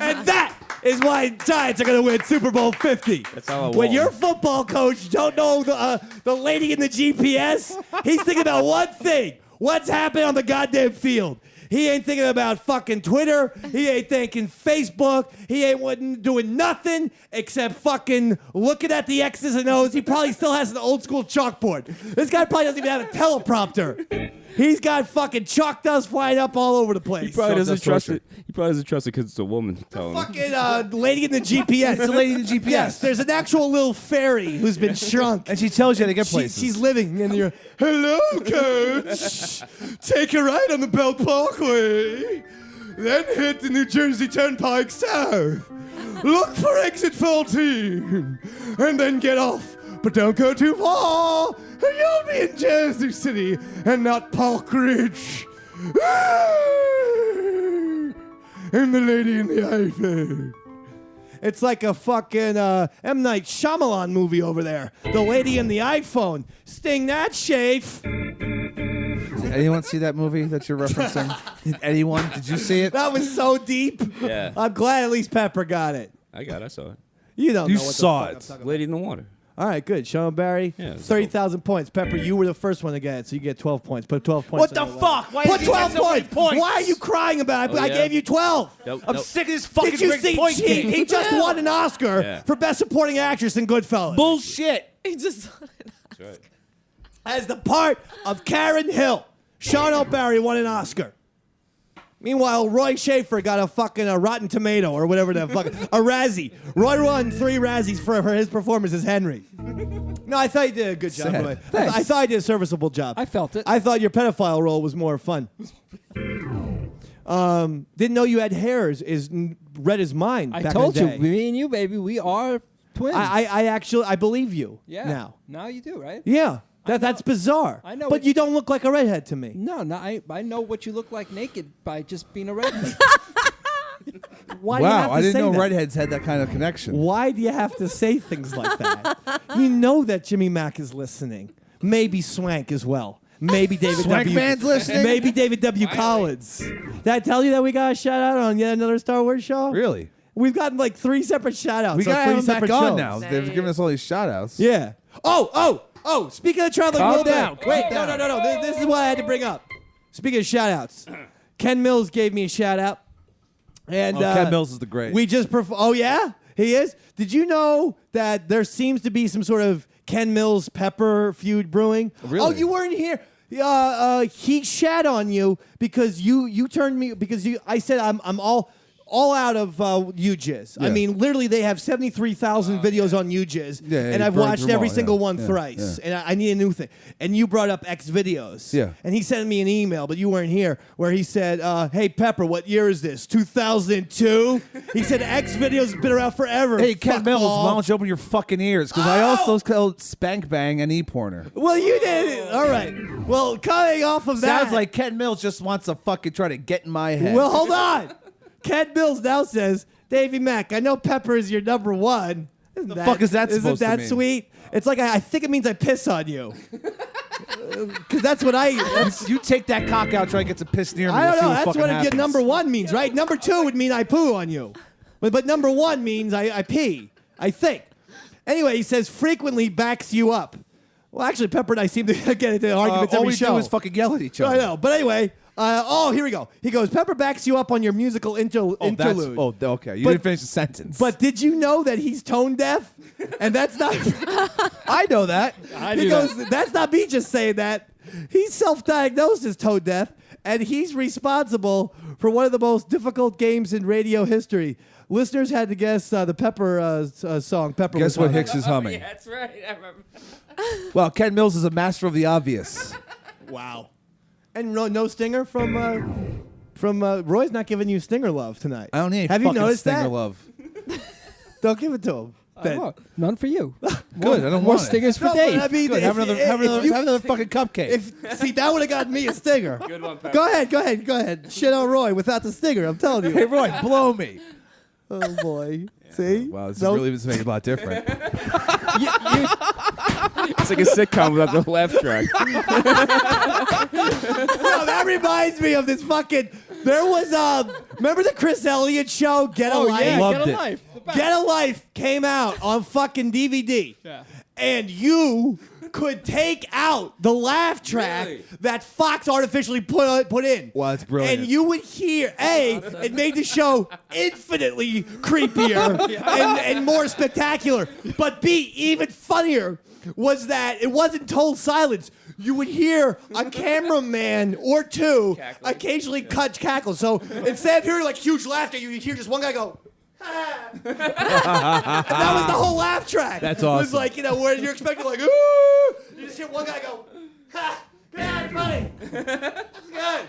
And that is why Giants are going to win Super Bowl 50.
That's how I
When
want.
your football coach don't know the lady in the GPS, he's thinking about one thing. What's happening on the goddamn field? He ain't thinking about fucking Twitter. He ain't thinking Facebook. He ain't doing nothing except fucking looking at the X's and O's. He probably still has an old school chalkboard. This guy probably doesn't even have a teleprompter. He's got fucking chalk dust flying up all over the place.
He probably doesn't trust it. He probably doesn't trust it because it's a woman telling him.
Fucking lady in the GPS.
It's the lady in the GPS.
Yes, there's an actual little fairy who's been shrunk.
And she tells you how to get places.
She's living in your. Hello, coach. Take a right on the Belt Parkway. Then hit the New Jersey Turnpike south. Look for exit 14. And then get off. But don't go too far. Or you'll be in Jersey City and not Park Ridge. And the lady in the iPhone. It's like a fucking M. Night Shyamalan movie over there. The lady in the iPhone. Sting that, Shafe.
Did anyone see that movie that you're referencing? Did anyone? Did you see it?
That was so deep.
Yeah.
I'm glad at least Pepper got it.
I saw it.
You don't
You
know what
saw
the fuck
it.
I'm talking about.
Lady in the water.
All right, good. Sean Barry,
Yeah,
30,000 points. Pepper, you were the first one to get it, so you get 12 points. Put 12 points.
What the
on your
fuck? Why
Put
did you
12
get so many
points.
points?
Why are you crying about it?
Oh,
I
yeah?
gave you 12.
Nope,
I'm
nope.
sick of this fucking
Did you
great
see
point
Cheat?
game.
He just won an Oscar
Yeah.
for Best Supporting Actress in Goodfellas.
Bullshit.
He just.
That's right.
As the part of Karen Hill, Sean O'Barry won an Oscar. Meanwhile, Roy Schaefer got a fucking Rotten Tomato or whatever the fuck. A Razzie. Roy won 3 Razzies for his performance as Henry. No, I thought you did a good job,
Sad.
Roy.
Thanks.
I thought you did a serviceable job.
I felt it.
I thought your pedophile role was more fun. Didn't know you had hair is red as mine.
I
back
told
in
you,
the day.
me and you, baby, we are twins.
I actually believe you.
yeah.
Now.
you do, right?
Yeah. That's bizarre.
I know
But
it-
you don't look like a redhead to me.
No, I know what you look like naked by just being a redhead.
Why do you have
Wow,
to
I didn't
say
know
that?
redheads had that kind of connection.
Why do you have to say things like that? You know that Jimmy Mack is listening. Maybe Swank as well. Maybe David
Swank
W.
fans listening?
Maybe David W. Collins. Did I tell you that we got a shout out on yet another Star Wars show?
Really?
We've gotten like 3 separate shout outs.
We got to
three
have them
separate
back on
shows.
now. They've given us all these shout outs.
Yeah. Oh, speaking of traveling
Calm
real
down,
quick. Wait, no. This is what I had to bring up. Speaking of shout outs, Ken Mills gave me a shout out. And
Ken Mills is the great.
We just oh yeah, he is. Did you know that there seems to be some sort of Ken Mills Pepper feud brewing?
Really?
Oh, you weren't here. He shat on you because you turned me because I said I'm all out of UJizz.
Yeah.
I mean, literally, they have 73,000 videos on UJizz,
Yeah,
and
he
I've
burned
watched
them
every
all,
single
yeah.
one
Yeah,
thrice,
yeah.
and I need a new thing. And you brought up X videos,
Yeah.
and he sent me an email, but you weren't here, where he said, "Hey Pepper, what year is this? 2002?" He said X videos has been around forever.
Hey, Ken
Fuck
Mills,
off.
why don't you open your fucking ears? Because I also called Spank Bang an e-porner.
Well, you did it. All right. Well, coming off of that,
Sounds like Ken Mills just wants to fucking try to get in my head.
Well, hold on. Ken Mills now says, Davey Mac, I know Pepper is your number one. Isn't
The fuck is that supposed to
Isn't that
mean?
sweet? It's like I think it means I piss on you. Because that's what
you take that cock out, try to get some piss near me.
I
we'll
don't
see
know. That's
fucking
what
happens.
number one means, right? Number two would mean I poo on you. But number one means I pee, I think. Anyway, he says frequently backs you up. Well, actually, Pepper and I seem to get into arguments
all
every
we
show.
do is fucking yell at each other.
I know. But anyway, here we go. He goes, Pepper backs you up on your musical interlude.
Okay. You
But-
didn't finish the sentence.
But did you know that he's tone deaf? And that's not.
I know that.
He goes, that's not me just saying that. He's self-diagnosed as tone deaf, and he's responsible for one of the most difficult games in radio history. Listeners had to guess the Pepper song. Pepper.
Guess
was
what
humming.
Hicks is humming.
That's right. I remember.
Well, Ken Mills is a master of the obvious.
Wow. And no stinger from Roy's not giving you stinger love tonight.
I don't need any
Have you
fucking
noticed
stinger
that?
love.
Don't give it to him. Ben.
None for you.
Good. I don't
More
want
stingers for
No, but
Dave.
I mean,
Good. Have another fucking cupcake.
See, that would have gotten me a stinger.
Good one, Pepper.
Go ahead. Shit on Roy without the stinger. I'm telling you.
Hey, Roy, blow me.
Oh boy. See?
Wow, this
No-
really is making a lot different.
It's like a sitcom without the laugh track.
No, that reminds me of this fucking. There was remember the Chris Elliott show? Get a Life.
yeah,
Loved
Get a
it.
Life. The best.
Get a Life came out on fucking DVD.
Yeah.
And you could take out the laugh track
Really?
that Fox artificially put in.
Wow, that's brilliant.
And you would hear, it made the show infinitely creepier and more spectacular. But B, even funnier was that it wasn't total silence. You would hear a cameraman or two
Cackling.
occasionally cut cackles. So instead of hearing like huge laughter, you would hear just one guy go, "Ah." And that was the whole laugh track.
That's
It was
awesome.
like, where you're expecting like, ooh, you just hear one guy go, ha, good, funny. It's good.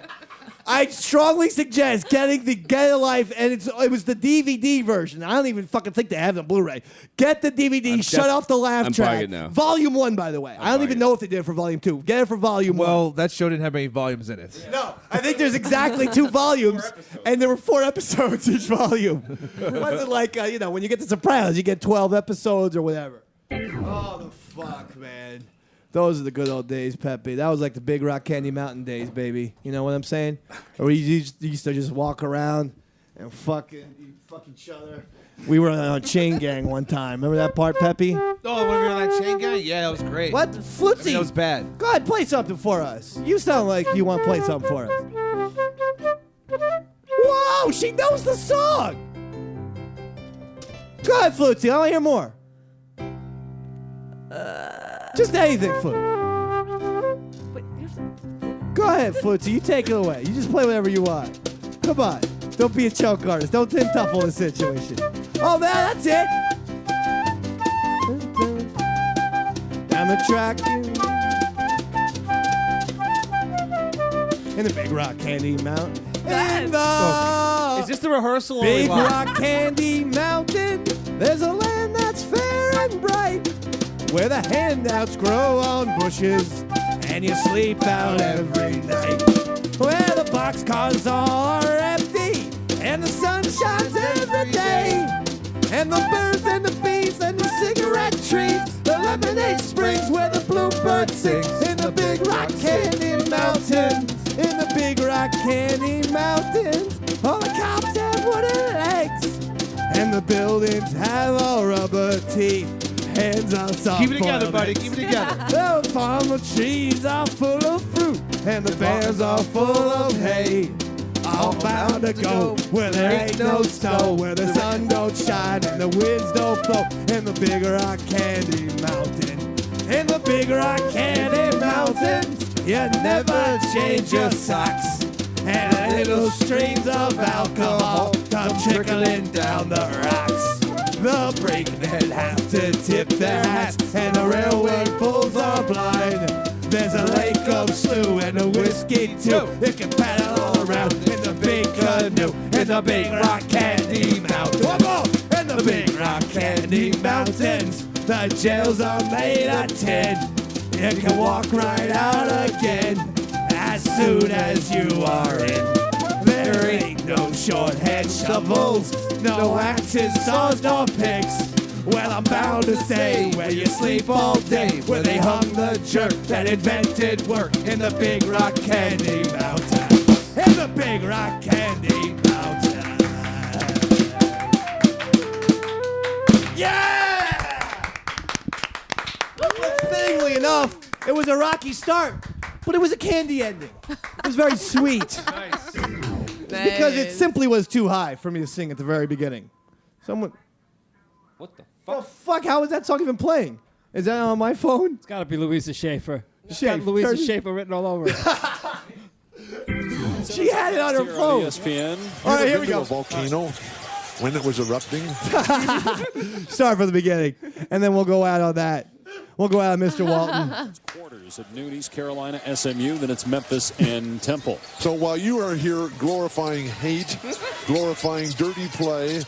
I strongly suggest getting the Get a Life, and it was the DVD version. I don't even fucking think they have it on Blu-ray. Get the DVD, shut off the laugh
I'm
track.
buying it now.
Volume 1, by the way. I don't
buying
even
it.
know if they did it for Volume 2. Get it for Volume 1.
Well, that show didn't have any volumes in it.
No, I think there's exactly 2 volumes, and there were 4 episodes each volume. It wasn't like, when you get The Sopranos, you get 12 episodes or whatever. Oh, the fuck, man. Those are the good old days, Pepe. That was like the Big Rock Candy Mountain days, baby. You know what I'm saying? Or we used to just walk around and fuck each other. We were on a chain gang one time. Remember that part, Pepe?
Oh, when we were on that chain gang? Yeah, that was great.
What? Flutzy?
That was bad.
Go ahead, play something for us. You sound like you want to play something for us. Whoa, she knows the song. Go ahead, Flutzy. I want to hear more. Just anything, Flute. Go ahead, Flutzy. You take it away. You just play whatever you want. Come on. Don't be a choke artist. Don't Tim Tuffle the situation. Oh, man, that's it. Down the track. In the Big Rock Candy Mountain. In the
Is this the rehearsal?
Big Rock Candy Mountain, there's a land that's fair and bright, where the handouts grow on bushes, and you sleep out every night. Where the boxcars all are empty, and the sun shines every day, and the birds and the bees and the cigarette trees, the lemonade springs where the bluebird sings in the Big Rock Candy mountains, in the Big Rock Candy Mountains, all the cops have wooden legs, and the buildings have all rubber teeth. Hands on soft.
Keep it together, buddy. Keep it together.
The farmer trees are full of fruit, and the bears are full of hay. All bound to go where there ain't no snow, where the sun don't shine and the winds don't blow. In the Big Rock Candy Mountain, in the Big Rock Candy Mountains, you never change your socks, and little streams of alcohol come trickling down the rocks. The brakemen have to tip their hats, and the railway bulls are blind. There's a lake of stew and a whiskey too. It can paddle all around in the big canoe, in the Big Rock Candy Mountains. One more! In the Big Rock Candy Mountains, the jails are made of tin. You can walk right out again as soon as you are in. There ain't no short-hand shovels, no axes, saws, nor picks. Well, I'm bound to stay where you sleep all day, where they hung the jerk that invented work in the Big Rock Candy Mountain. In the Big Rock Candy Mountain. Yeah! Fittingly enough, it was a rocky start, but it was a candy ending. It was very sweet.
Nice.
Because it simply was too high for me to sing at the very beginning. Someone...
What the
fuck? Fuck, how is that song even playing? Is that on my phone?
It's got to be Louisa Schaefer. It's
Schaefer.
got Louisa Schaefer written all over it.
She had it on her phone.
ESPN.
All right, here we go.
A volcano when it was erupting.
Start from the beginning, and then we'll go out on that. We'll go out on Mr. Walton.
Quarters at noon, East Carolina, SMU. Then it's Memphis and Temple.
So while you are here glorifying hate, glorifying dirty play,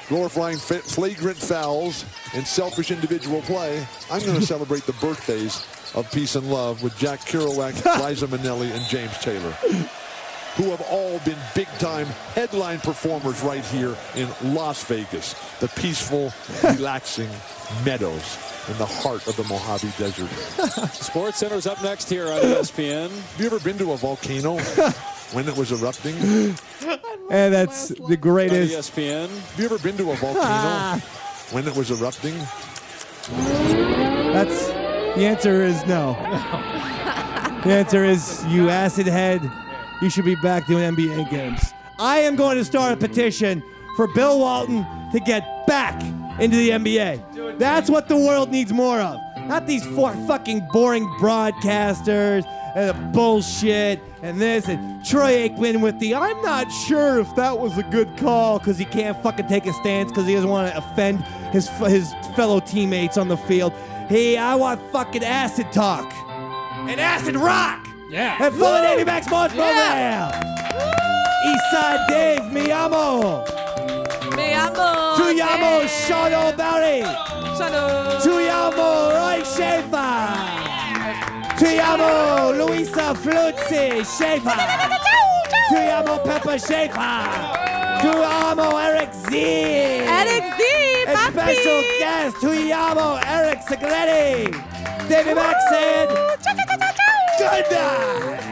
glorifying flagrant fouls, and selfish individual play, I'm going to celebrate the birthdays of peace and love with Jack Kerouac, Liza Minnelli, and James Taylor, who have all been big-time headline performers right here in Las Vegas, the peaceful, relaxing meadows in the heart of the Mojave Desert.
Sports Center's up next here on ESPN.
Have you ever been to a volcano when it was erupting?
And that's the greatest.
On ESPN.
Have you ever been to a volcano when it was erupting?
That's the answer is no. The answer is, you acid head, you should be back doing NBA games. I am going to start a petition for Bill Walton to get back into the NBA. That's what the world needs more of. Not these four fucking boring broadcasters and the bullshit and this and Troy Aikman with the I'm not sure if that was a good call because he can't fucking take a stance because he doesn't want to offend his fellow teammates on the field. Hey, I want fucking acid talk and acid rock.
Yeah.
And full of Davey Mac Sports Program. Eastside Dave, mi amo.
Me amo.
Tu llamo Sean O'Barry.
Shano.
Tu llamo Roy Schaefer. Tu llamo Luisa Flutzi Schaefer. Tu llamo Pepper Schaefer. Tu llamo Eric Z.
Eric Z,
And
papi.
special guest, tu llamo Eric Segretti. Davey Mac said, good night.